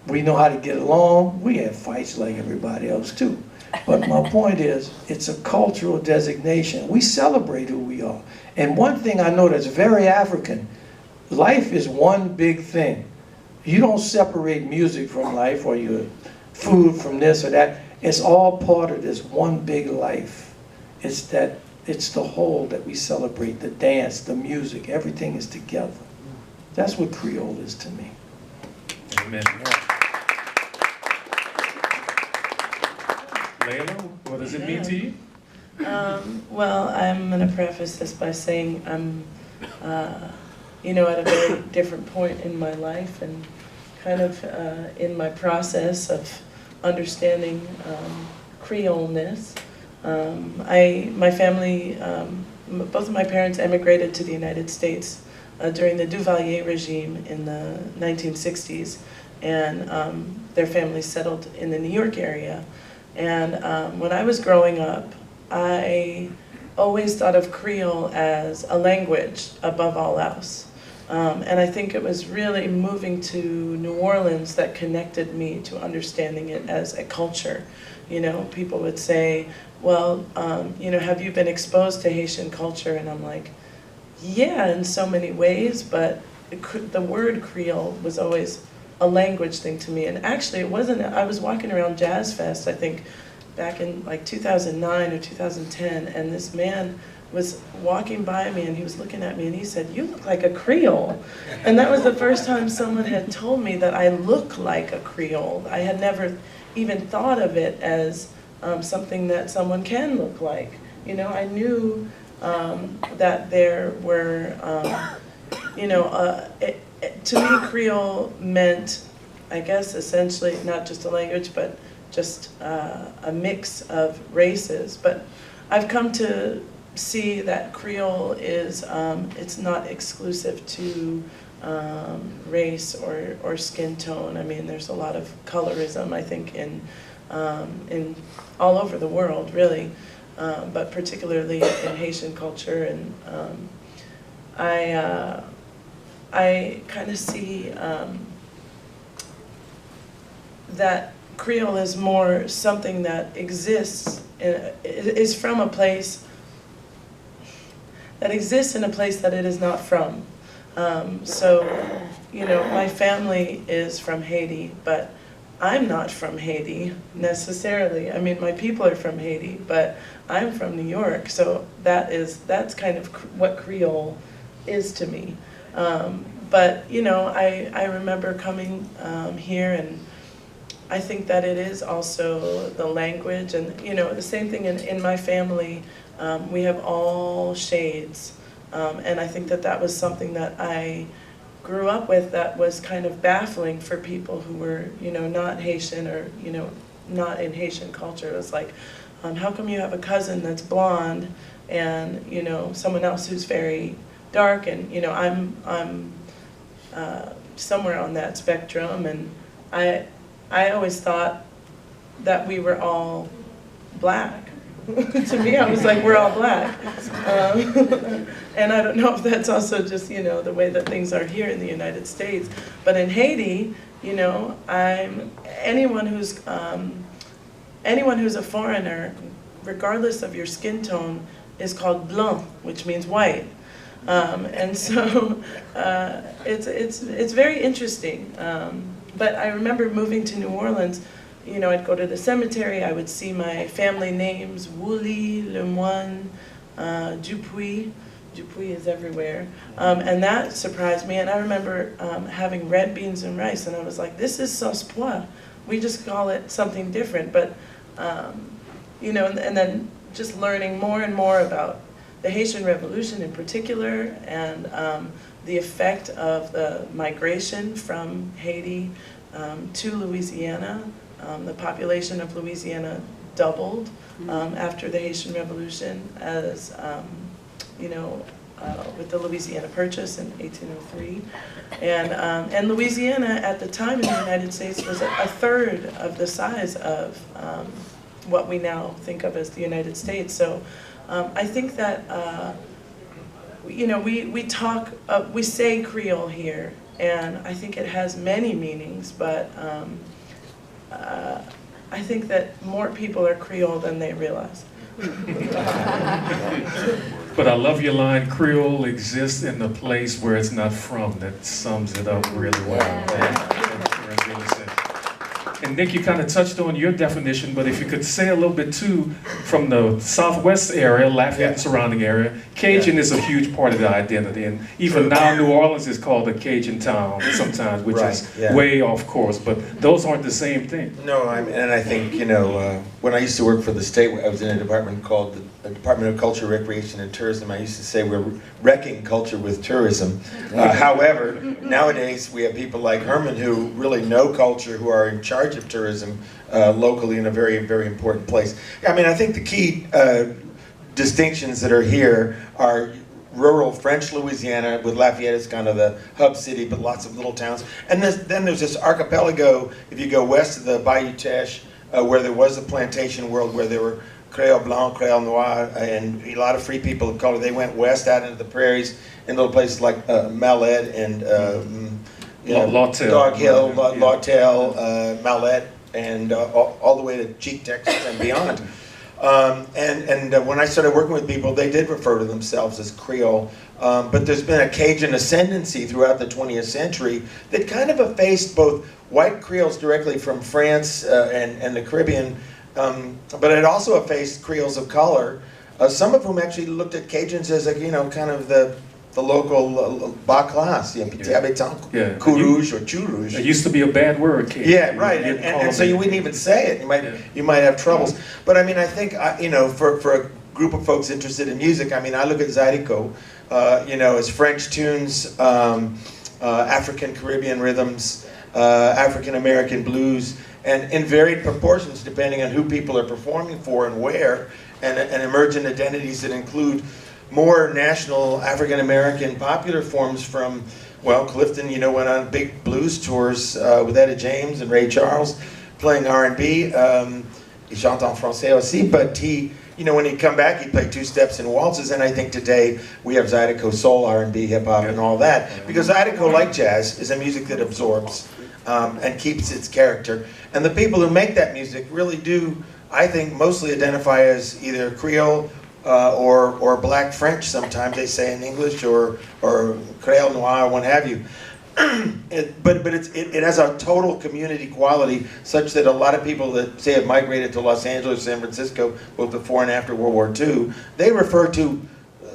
We know how to get along. We have fights like everybody else too. But my point is, it's a cultural designation. We celebrate who we are. And one thing I know that's very African, life is one big thing. You don't separate music from life or your food from this or that. It's all part of this one big life. It's the whole that we celebrate, the dance, the music, everything is together. That's what Creole is to me. Amen. Layla, what does it mean to you? Well, I'm going to preface this by saying I'm, you know, at a very different point in my life and kind of in my process of understanding Creole-ness. My family, both of my parents emigrated to the United States during the Duvalier regime in the 1960s, and their family settled in the New York area. And when I was growing up, I always thought of Creole as a language above all else. And I think it was really moving to New Orleans that connected me to understanding it as a culture. You know, people would say, well, you know, have you been exposed to Haitian culture? And I'm like, yeah, in so many ways, but the word Creole was always a language thing to me. And actually it wasn't, I was walking around Jazz Fest, I think, back in like 2009 or 2010, and this man was walking by me and he was looking at me and he said, "You look like a Creole." And that was the first time someone had told me that I look like a Creole. I had never even thought of it as something that someone can look like. You know, I knew that there were, to me Creole meant, I guess, essentially not just a language, but just a mix of races. But I've come to see that Creole is, it's not exclusive to race or skin tone. I mean, there's a lot of colorism, I think, in all over the world, really, but particularly in Haitian culture. And I kind of see that Creole is more something that exists, is from a place, that exists in a place that it is not from. So, you know, my family is from Haiti, but I'm not from Haiti necessarily. I mean, my people are from Haiti, but I'm from New York, so that's kind of what Creole is to me. But, you know, I remember coming here, and I think that it is also the language, and, you know, the same thing in my family. We have all shades, and I think that was something that I grew up with that was kind of baffling for people who were, you know, not Haitian or, you know, not in Haitian culture. It was like, how come you have a cousin that's blonde and, you know, someone else who's very dark, and, you know, I'm somewhere on that spectrum, and I always thought that we were all black. To me, I was like, we're all black. And I don't know if that's also just, you know, the way that things are here in the United States. But in Haiti, you know, anyone who's a foreigner, regardless of your skin tone, is called blanc, which means white. And so it's very interesting. But I remember moving to New Orleans. You know, I'd go to the cemetery, I would see my family names, Woolley, Lemoine, Dupuis. Dupuis is everywhere. And that surprised me. And I remember having red beans and rice, and I was like, this is sauce pois. We just call it something different. But, you know, and then just learning more and more about the Haitian Revolution in particular, and the effect of the migration from Haiti to Louisiana. The population of Louisiana doubled after the Haitian Revolution, as you know, with the Louisiana Purchase in 1803, and Louisiana at the time in the United States was a third of the size of what we now think of as the United States. So I think that you know, we say Creole here, and I think it has many meanings, but I think that more people are Creole than they realize. But I love your line, Creole exists in the place where it's not from. That sums it up really well. That's really said. And Nick, you kind of touched on your definition, but if you could say a little bit too, from the Southwest area, Lafayette and surrounding area, Cajun is a huge part of the identity. And even now, New Orleans is called a Cajun town sometimes, which is way off course, but those aren't the same thing. No, and I think, you know, when I used to work for the state, I was in a department called the Department of Culture, Recreation, and Tourism. I used to say we're wrecking culture with tourism. However, nowadays we have people like Herman who really know culture, who are in charge of tourism locally in a very, very important place. I mean, I think the key distinctions that are here are rural French Louisiana, with Lafayette as kind of the hub city, but lots of little towns. And then there's this archipelago, if you go west of the Bayou Teche, where there was a plantation world where there were Creole Blanc, Creole Noir, and a lot of free people of color. They went west out into the prairies in little places like Mallet and Dog Hill, Lawtell, Mallet, and all the way to Cheek, Texas and beyond. When I started working with people, they did refer to themselves as Creole. But there's been a Cajun ascendancy throughout the 20th century that kind of effaced both white Creoles directly from France and the Caribbean, but it also effaced Creoles of color, some of whom actually looked at Cajuns as, kind of the local bas class, petit habitant, courouge or chourouge. It used to be a bad word, Cajun. Yeah, right, and so you wouldn't even say it. You might have troubles. But I mean, I think, for a group of folks interested in music, I mean, I look at Zydeco, as French tunes, African Caribbean rhythms, African American blues, and in varied proportions depending on who people are performing for and where, and emergent identities that include more national African American popular forms from, well, Clifton, went on big blues tours with Etta James and Ray Charles, playing R&B. He chante en français aussi, but he, when he'd come back, he'd play two-steps and waltzes, and I think today we have Zydeco soul, R&B, hip-hop, and all that. Because Zydeco, like jazz, is a music that absorbs and keeps its character. And the people who make that music really do, I think, mostly identify as either Creole or Black French, sometimes they say in English, or Creole Noir, what have you. But it has a total community quality such that a lot of people that say have migrated to Los Angeles, San Francisco, both before and after World War II, they refer to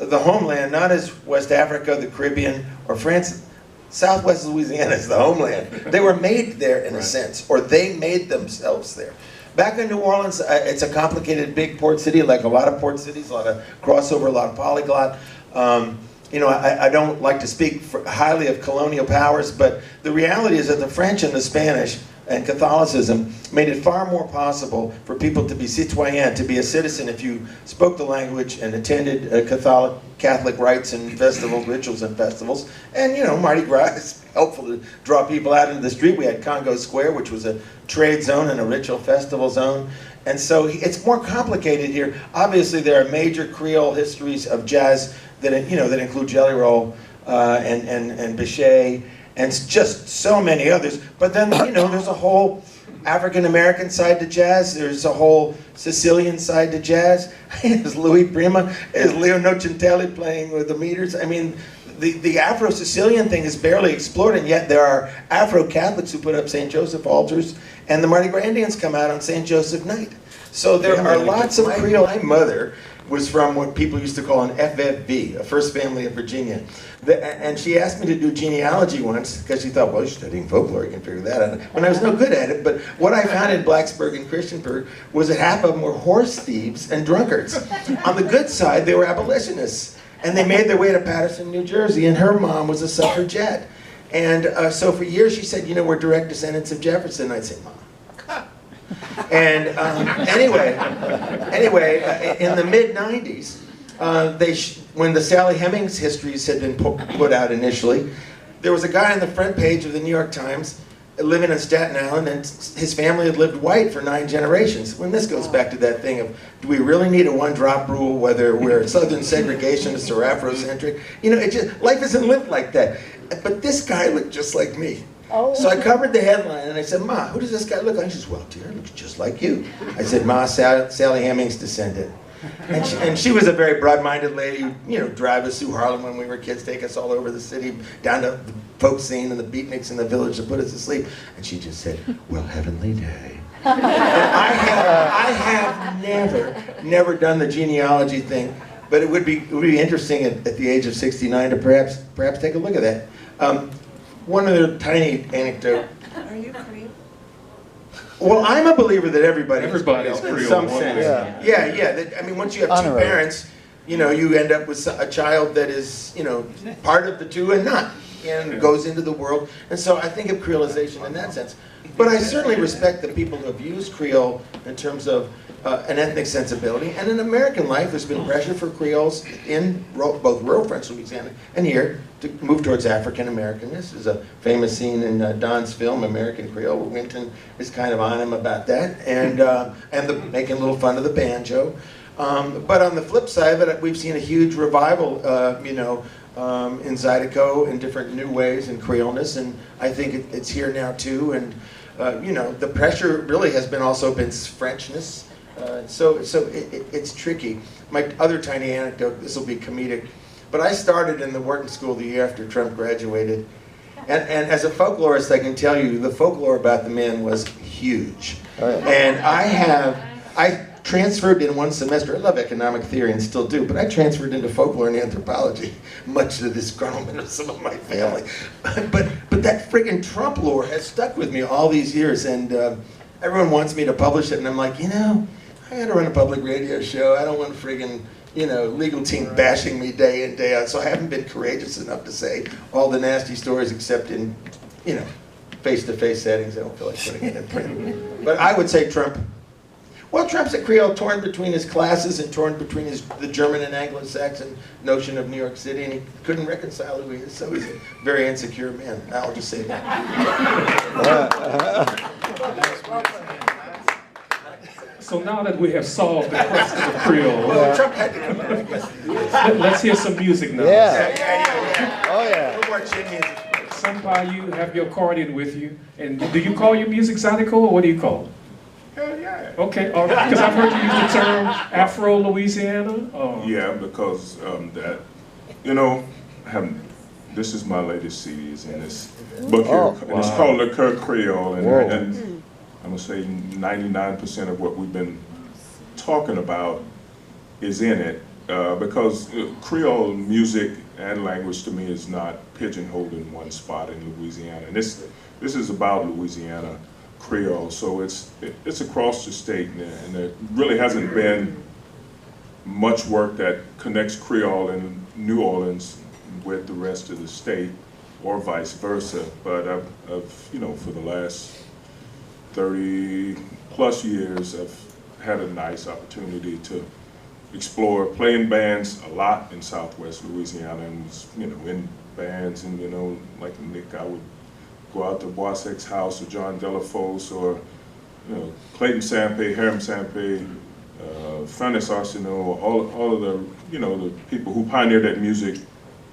the homeland not as West Africa, the Caribbean, or France. Southwest Louisiana is the homeland. They were made there in a sense, or they made themselves there. Back in New Orleans, it's a complicated big port city, like a lot of port cities, a lot of crossover, a lot of polyglot. I don't like to speak highly of colonial powers, but the reality is that the French and the Spanish and Catholicism made it far more possible for people to be citoyen, to be a citizen if you spoke the language and attended Catholic rites and festivals, rituals and festivals. And Mardi Gras is helpful to draw people out into the street. We had Congo Square, which was a trade zone and a ritual festival zone. And so it's more complicated here. Obviously, there are major Creole histories of jazz that include Jelly Roll and Bichet, and just so many others. But then, there's a whole African American side to jazz. There's a whole Sicilian side to jazz. There's Louis Prima. There's Leo Nocentelli playing with the meters. I mean, the Afro-Sicilian thing is barely explored, and yet there are Afro-Catholics who put up St. Joseph altars, and the Mardi Gras Indians come out on St. Joseph night. So there are lots of Creole. My mother was from what people used to call an FFV, a First Family of Virginia. And she asked me to do genealogy once, because she thought, well, you're studying folklore, you can figure that out. When I was no good at it, but what I found in Blacksburg and Christiansburg was that half of them were horse thieves and drunkards. On the good side, they were abolitionists. And they made their way to Paterson, New Jersey, and her mom was a suffragette. And so for years she said, we're direct descendants of Jefferson. I'd say, Mom. And anyway, in the mid-90s, when the Sally Hemings histories had been put out initially, there was a guy on the front page of the New York Times living in Staten Island, and his family had lived white for 9 generations. When this goes back to that thing of, do we really need a one-drop rule, whether we're Southern segregationists or Afrocentric? Life isn't lived like that. But this guy looked just like me. So I covered the headline and I said, Ma, who does this guy look like? She says, well, dear, he looks just like you. I said, Ma, Sally Hemings descendant. And she was a very broad-minded lady who, drive us through Harlem when we were kids, take us all over the city, down to the folk scene and the beatniks in the village to put us to sleep. And she just said, well, heavenly day. And I have never done the genealogy thing, but it would be interesting at the age of 69 to perhaps take a look at that. One other tiny anecdote. Are you Creole? Well, I'm a believer that everybody's Creole in some sense. Yeah. Once you have two parents, you end up with a child that is, part of the two and not, and goes into the world. And so I think of Creolization in that sense. But I certainly respect the people who have used Creole in terms of an ethnic sensibility. And in American life, there's been pressure for Creoles in both rural French Louisiana and here to move towards African Americanness. There's a famous scene in Don's film, American Creole, where Winton is kind of on him about that, and making a little fun of the banjo. But on the flip side of it, we've seen a huge revival, in Zydeco in different new ways in Creoleness, and I think it's here now too. And the pressure really has been also Frenchness. So it's tricky. My other tiny anecdote, this will be comedic, but I started in the working school the year after Trump graduated. And as a folklorist, I can tell you, the folklore about the man was huge. Oh, yeah. And I transferred in one semester. I love economic theory and still do, but I transferred into folklore and anthropology, much to the disgruntlement of some of my family. But that friggin' Trump lore has stuck with me all these years, and everyone wants me to publish it, and I'm like, you know, I gotta run a public radio show. I don't want friggin', you know, legal team bashing me day in, day out, so I haven't been courageous enough to say all the nasty stories except in, you know, face-to-face settings. I don't feel like putting it in print. But I would say Trump. Well, Trump's a Creole torn between his classes and torn between the German and Anglo-Saxon notion of New York City, and he couldn't reconcile who he is, so he's a very insecure man. I'll just say that. So now that we have solved the question of Creole, Well, Trump had to come in, I guess. let's hear some music now. Yeah. Oh, yeah. A little more chin music. Some by you have your accordion with you, and do you call your music Zydeco, or what do you call it? Hell yeah. Okay, all right, because I've heard you use the term Afro Louisiana. Oh. Yeah, because that, you know, this is my latest CD. It's in this book here, Oh, and it's wow. called Le Creole, Whoa. and I'm gonna say 99% of what we've been talking about is in it, because Creole music and language to me is not pigeonholed in one spot in Louisiana, and this is about Louisiana Creole, so it's across the state, and there really hasn't been much work that connects Creole in New Orleans with the rest of the state, or vice versa. But I've you know, for the last 30 plus years, I've had a nice opportunity to explore playing bands a lot in Southwest Louisiana, and was, you know, in bands, and you know, like Nick, I would go out to Boisek's house, or John Delafose, or you know, Clayton Sampe, Hiram Sampe, Fannis Arsenault, all of the, you know, the people who pioneered that music,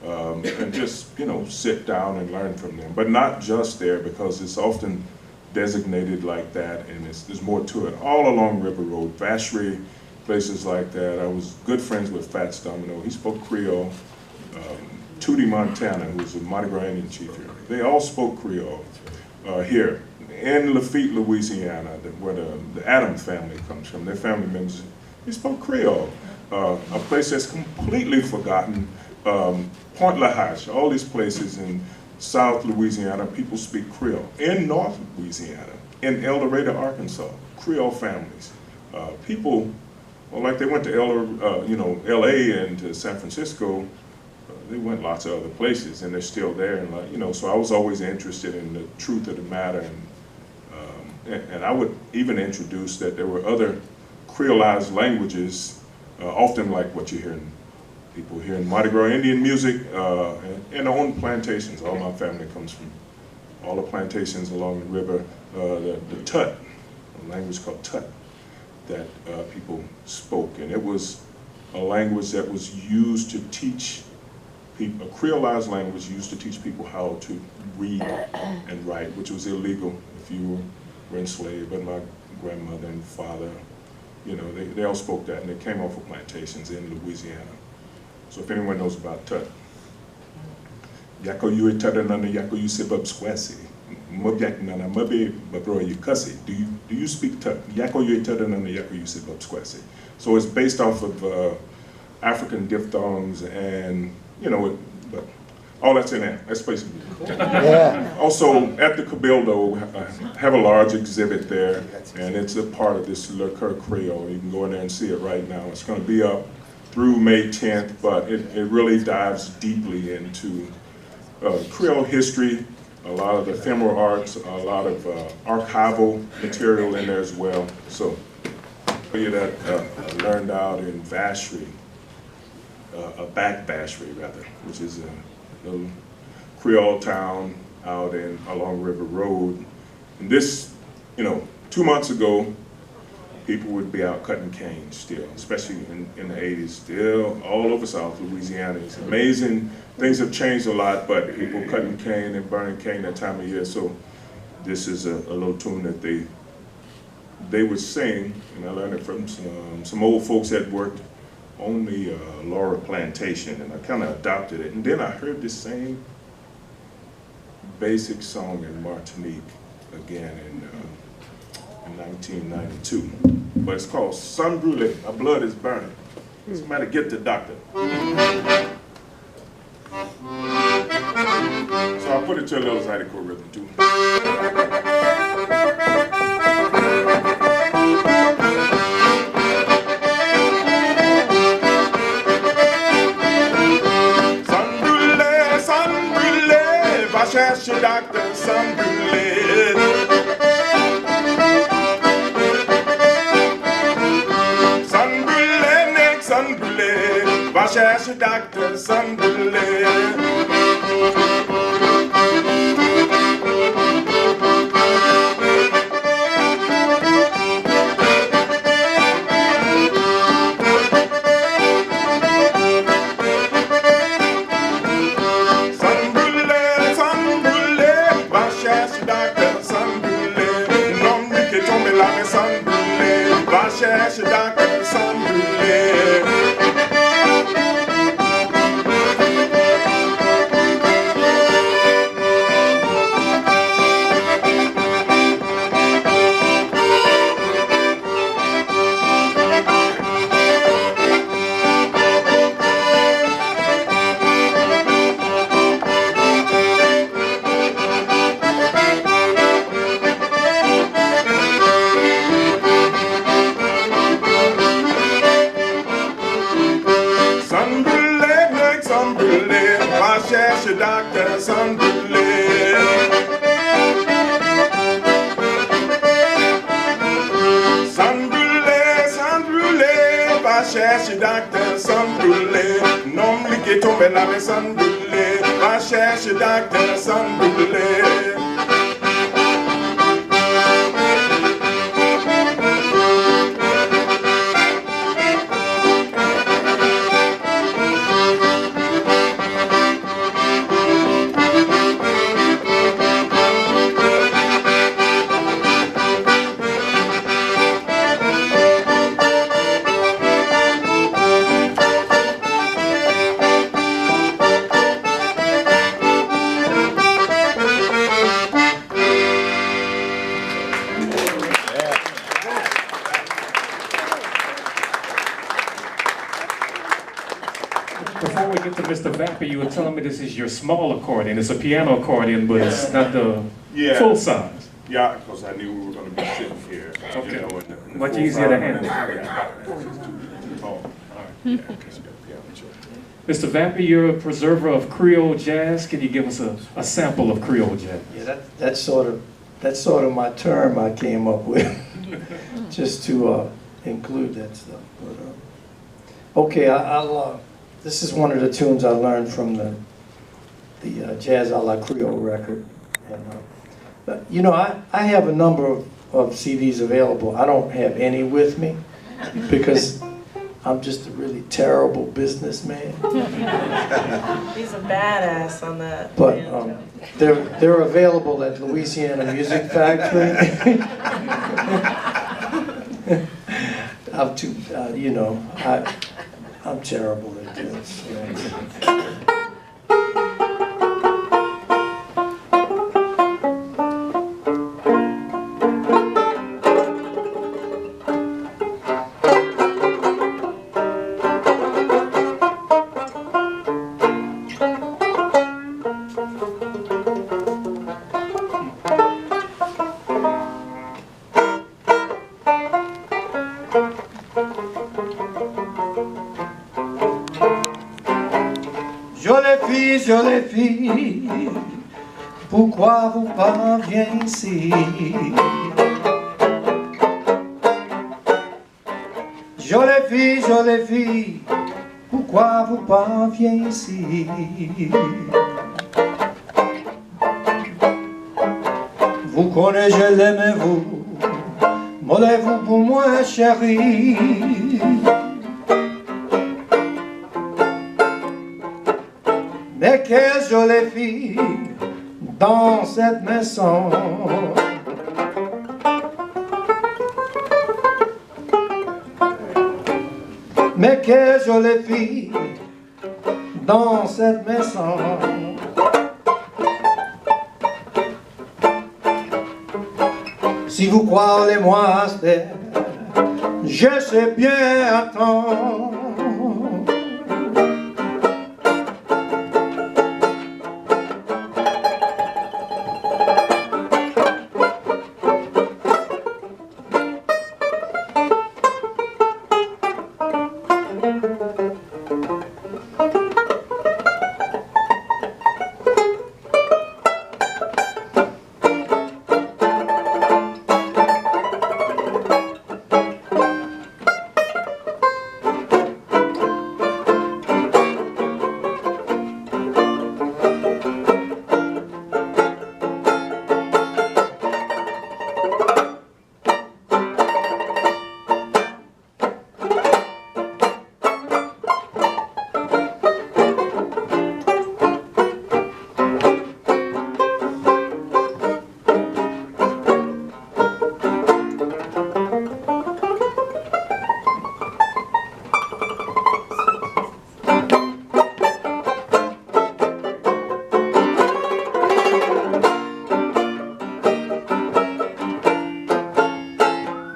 and just, you know, sit down and learn from them. But not just there, because it's often designated like that, and there's more to it. All along River Road, Vacherie, places like that. I was good friends with Fats Domino. He spoke Creole. Tootie Montana, who was a Mardi Gras Indian chief here. They all spoke Creole here. In Lafitte, Louisiana, where the Adams family comes from, their family members, they spoke Creole. A place that's completely forgotten, Point La Hache, all these places in South Louisiana, people speak Creole. In North Louisiana, in El Dorado, Arkansas, Creole families. People, well, like they went to you know, LA and to San Francisco, they went lots of other places, and they're still there. And like, you know, so I was always interested in the truth of the matter, and I would even introduce that there were other Creolized languages, often like what you hear in people hear in Mardi Gras Indian music, and on plantations. All my family comes from all the plantations along the river. The Tut, a language called Tut, that people spoke, and it was a language that was used to teach people, a Creolized language used to teach people how to read and write, which was illegal if you were enslaved. But my grandmother and father, you know, they all spoke that, and they came off of plantations in Louisiana. So if anyone knows about Tut, Yako yu tadanana yako yu sebab squasi. Mubyak nana mabe babro yu kasi. Do you speak Tut? Yako yu tadanana yako yu sebab squasi. So it's based off of African diphthongs, and you know, but all that's in there. That's basically. Yeah. Also at the Cabildo, I have a large exhibit there, and it's a part of this Le Creole. You can go in there and see it right now. It's going to be up through May 10th, but it really dives deeply into Creole history, a lot of the ephemeral arts, a lot of archival material in there as well. So, that I learned out in Vacherie, back Vacherie rather, which is a little Creole town out along River Road. And this, you know, 2 months ago, people would be out cutting cane still, especially in the 80s, still all over South Louisiana. It's amazing. Things have changed a lot, but people cutting cane and burning cane that time of year. So this is a little tune that they they would sing, and I learned it from some old folks that worked on the Laurel plantation, and I kind of adopted it. And then I heard the same basic song in Martinique again in 1992. But it's called Sun Brûlé, My Blood is Burning. Somebody get the doctor. So I put it to a little zydeco rhythm too. Sun brûlé, va chercher docteur, sun brûlé. Sun brûlé, va chercher docteur, sun brûlé. Sun brûlé, va chercher docteur, sun brûlé. L'homme qui est tombé là, mais sun brûlé, va chercher docteur, sun brûlé. Cherche docteur, sun brûlé. Sun brûlé, va chercher docteur, sun brûlé. Nom qui est tombé là, mais sun brûlé, va chercher docteur, sun brûlé. Before we get to Mr. Vapper, you were telling me this is your small accordion. It's a piano accordion, but it's not the full size. Yeah, because I knew we were going to be sitting here. Okay. You know, in the Much full easier to size. handle. Yeah. All right. Mr. Vapper, you're a preserver of Creole jazz. Can you give us a sample of Creole jazz? Yeah, that's sort of my term I came up with, just to include that stuff. But, okay, this is one of the tunes I learned from the Jazz a la Creole record. And, you know, I have a number of CDs available. I don't have any with me because I'm just a really terrible businessman. He's a badass on that. But they're available at Louisiana Music Factory. I'm too, you know, I'm terrible at this. Jolie fille, pourquoi vous pas viens ici? Jolie fille, pourquoi vous pas viens ici? Vous connaissez, je l'aime vous, mollez-vous pour moi chérie. Mais quelle jolie fille dans cette maison. Mais quelle jolie fille dans cette maison. Si vous croyez moi, je sais bien attendre.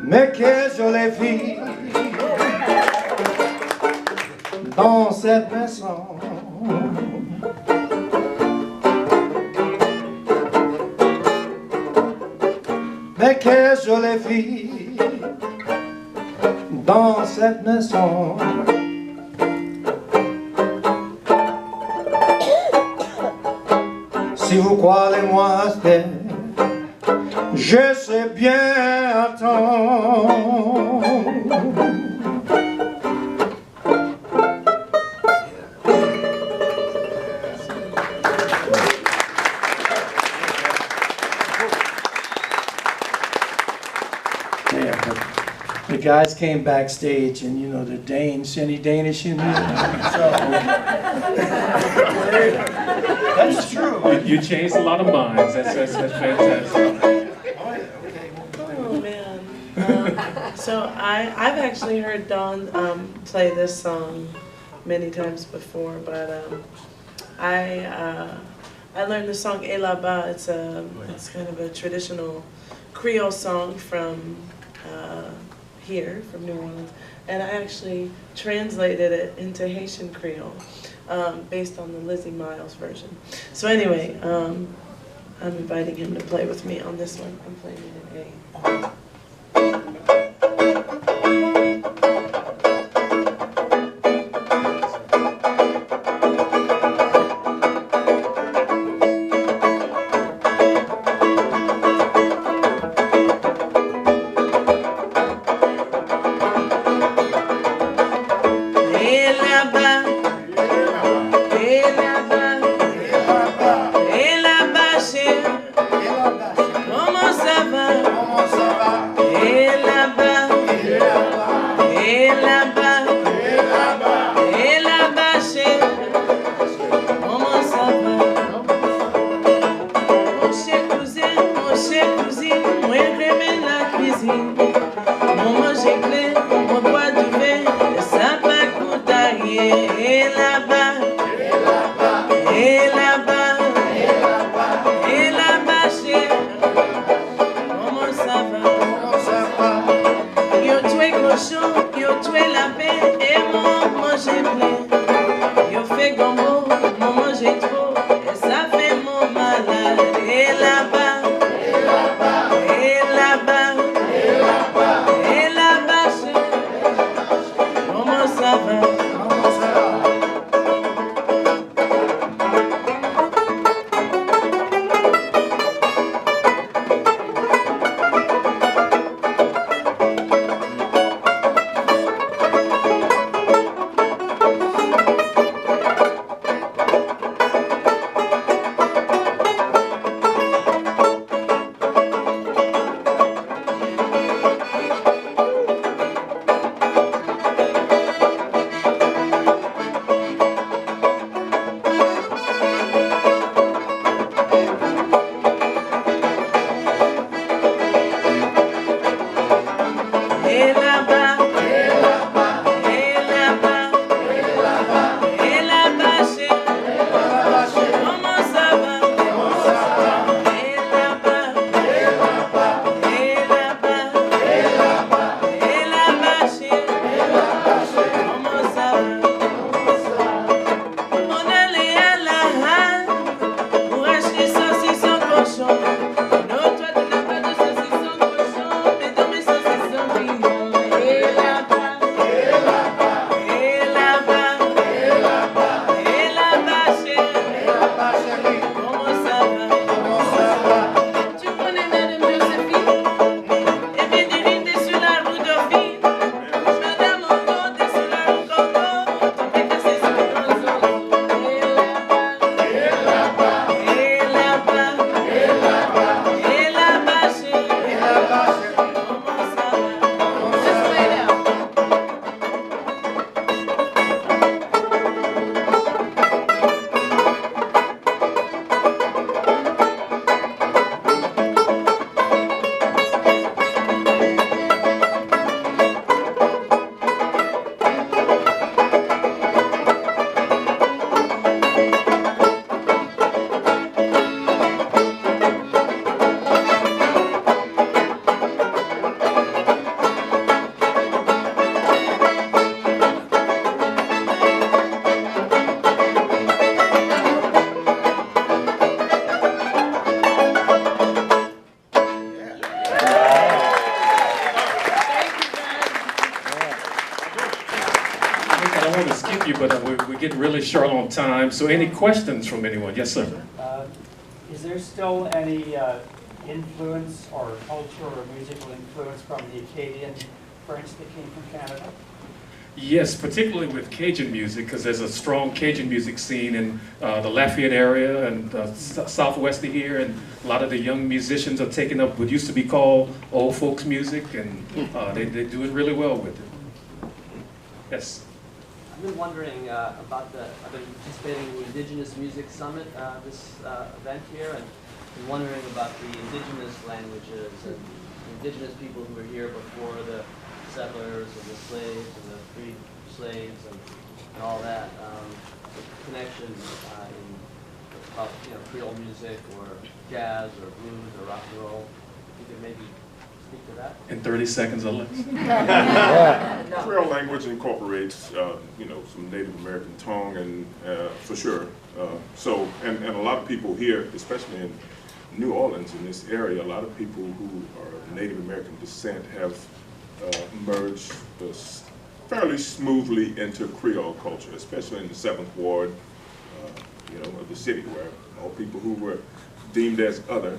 Mais quelle jolie fille dans cette maison. Mais quelle jolie fille dans cette maison. Si vous croyez moi, je sais bien attendre. The guys came backstage, and you know the Danes. Any Danish in here? That's true. You changed a lot of minds. That's fantastic. Oh man. So I've actually heard Dawn play this song many times before, but I learned the song Et là-bas. It's kind of a traditional Creole song from here, from New Orleans, and I actually translated it into Haitian Creole based on the Lizzie Miles version. So anyway, I'm inviting him to play with me on this one. I'm playing it in A. Et là-bas, thank you, but we're getting really short on time. So any questions from anyone? Yes, sir. Is there still any influence or culture or musical influence from the Acadian French that came from Canada? Yes, particularly with Cajun music, because there's a strong Cajun music scene in the Lafayette area and southwest of here, and a lot of the young musicians are taking up what used to be called old folks music, and they're doing really well with it. Yes. I've been wondering I've been participating in the Indigenous Music Summit, this event here, and been wondering about the indigenous languages and indigenous people who were here before the settlers and the slaves and the freed slaves and all that. The connection in Creole music or jazz or blues or rock and roll. You could maybe speak to that? In 30 seconds or less. Creole language incorporates, some Native American tongue, and for sure. And a lot of people here, especially in New Orleans, in this area, a lot of people who are Native American descent have merged fairly smoothly into Creole culture, especially in the 7th Ward, of the city, where all people who were deemed as other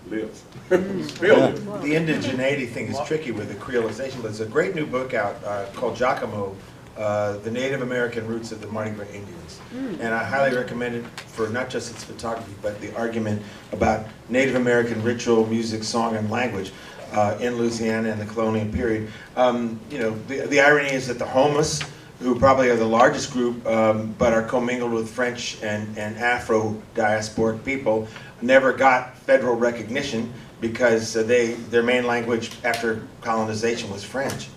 live. Still live. The indigeneity thing is tricky with the creolization, but there's a great new book out called Giacomo, The Native American Roots of the Mardi Gras Indians. And I highly recommend it for not just its photography, but the argument about Native American ritual, music, song, and language in Louisiana in the colonial period. The irony is that the homeless, who probably are the largest group, but are commingled with French and Afro-diasporic people, never got federal recognition because their main language after colonization was French.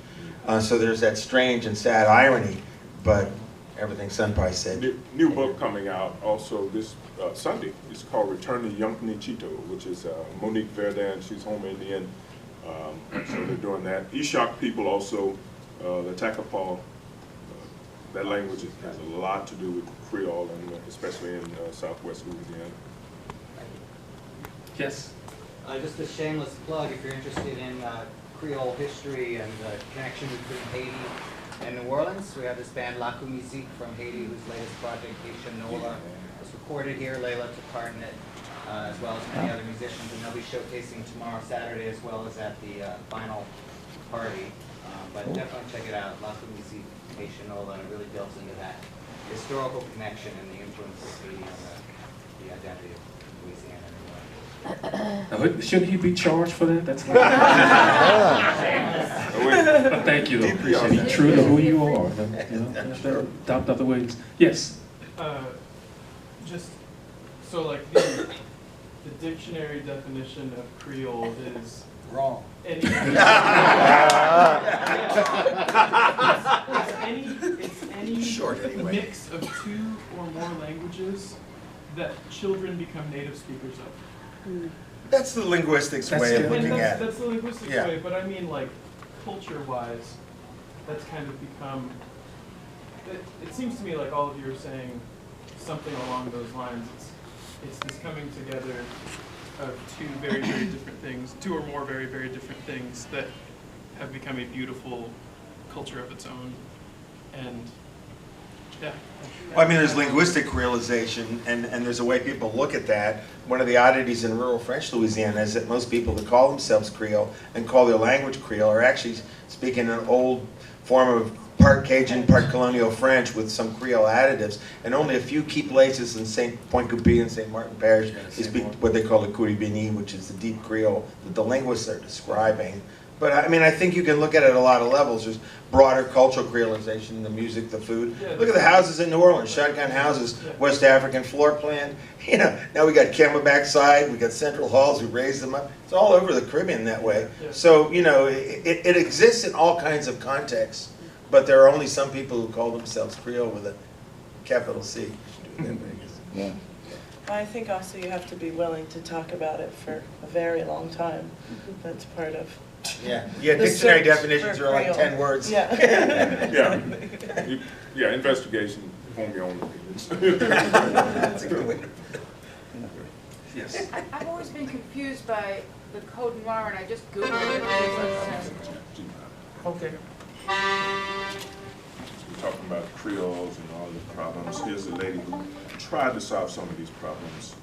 So there's that strange and sad irony, but everything Sun Pai said. New book coming out also this Sunday. It's called Return to Yunknichito, which is Monique Verdun. She's home Indian. So they're doing that. Eshok people also, the Takapau, that language has a lot to do with Creole, and especially in southwest Louisiana. Yes. Just a shameless plug, if you're interested in Creole history and the connection between Haiti and New Orleans, we have this band La Musique from Haiti, whose latest project, Ishanola, was recorded here. Layla took part in it, as well as many other musicians, and they'll be showcasing tomorrow, Saturday, as well as at the final party. But definitely check it out, La Musique, Ishanola, and it really delves into that historical connection and the influence of Haiti on the identity of Louisiana. Now, shouldn't he be charged for that? That's thank you, though. Appreciate it. Be true to who you are. Adopt other ways. Yes. Just so, like, the dictionary definition of Creole is wrong. It's any Short, anyway. mix of 2 or more languages that children become native speakers of. That's the linguistics way of looking at it. That's the linguistics way, but I mean, like, culture-wise, that's kind of become, it seems to me like all of you are saying something along those lines. It's this coming together of 2 very, very different things, 2 or more very, very different things that have become a beautiful culture of its own. And yeah. Well, I mean, there's linguistic creolization, and there's a way people look at that. One of the oddities in rural French Louisiana is that most people that call themselves Creole and call their language Creole are actually speaking an old form of part Cajun, part colonial French with some Creole additives, and only a few key places in St. Pointe-Coupee and St. Martin Parish they speak what they call the Kouribini, which is the deep Creole that the linguists are describing. But I mean, I think you can look at it at a lot of levels. There's broader cultural creolization, the music, the food. Look at the houses in New Orleans, shotgun houses, West African floor plan. Now we got Camelback side, we got Central Halls, we raised them up. It's all over the Caribbean that way. So, it exists in all kinds of contexts, but there are only some people who call themselves Creole with a capital C. Yeah. I think also you have to be willing to talk about it for a very long time. That's part of dictionary definitions are like 10 words. Investigation on your own opinions. That's a good way to put it. Yes. I've always been confused by the Code Noir, and I just Googled it. Okay. talking about Creoles and all the problems. Here's a lady who tried to solve some of these problems.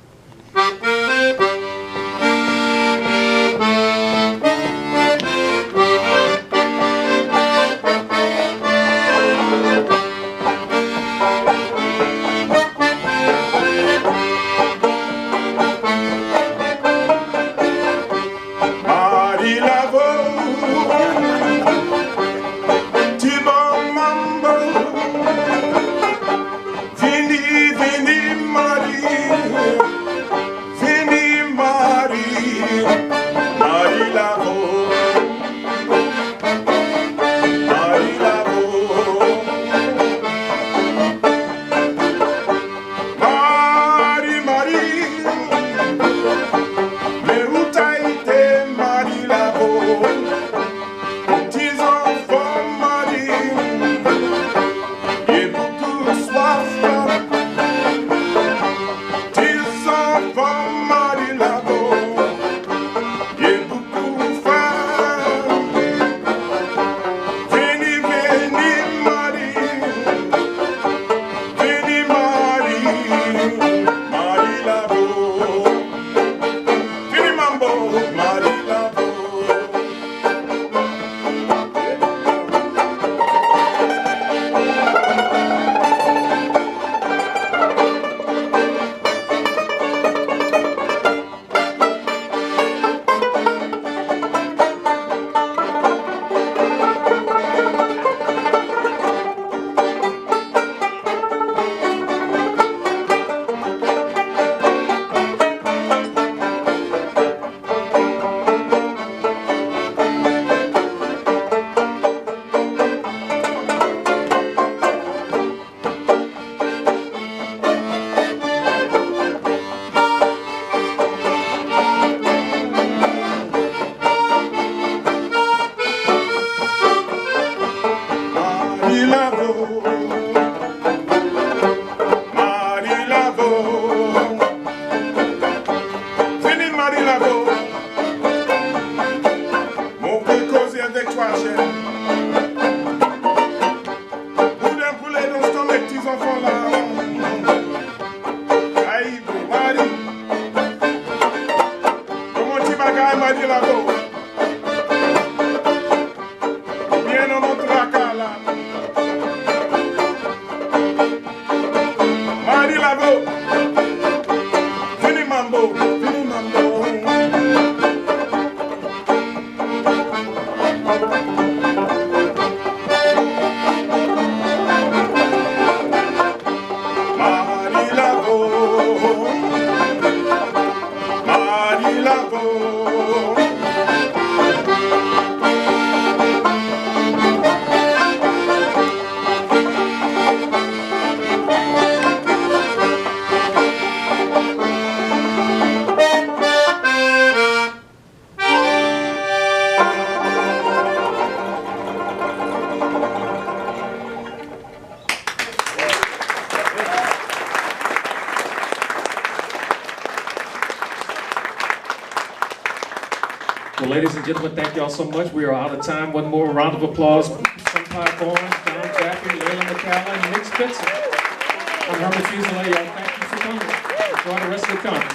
Well, ladies and gentlemen, thank y'all so much. We are out of time. One more round of applause. Sunpipe Barnes, Don Jaffe, Layla McCalla, and Nick Spitzer. I'm Herbert Fusilier. Y'all, thank you for coming. Enjoy the rest of the conference.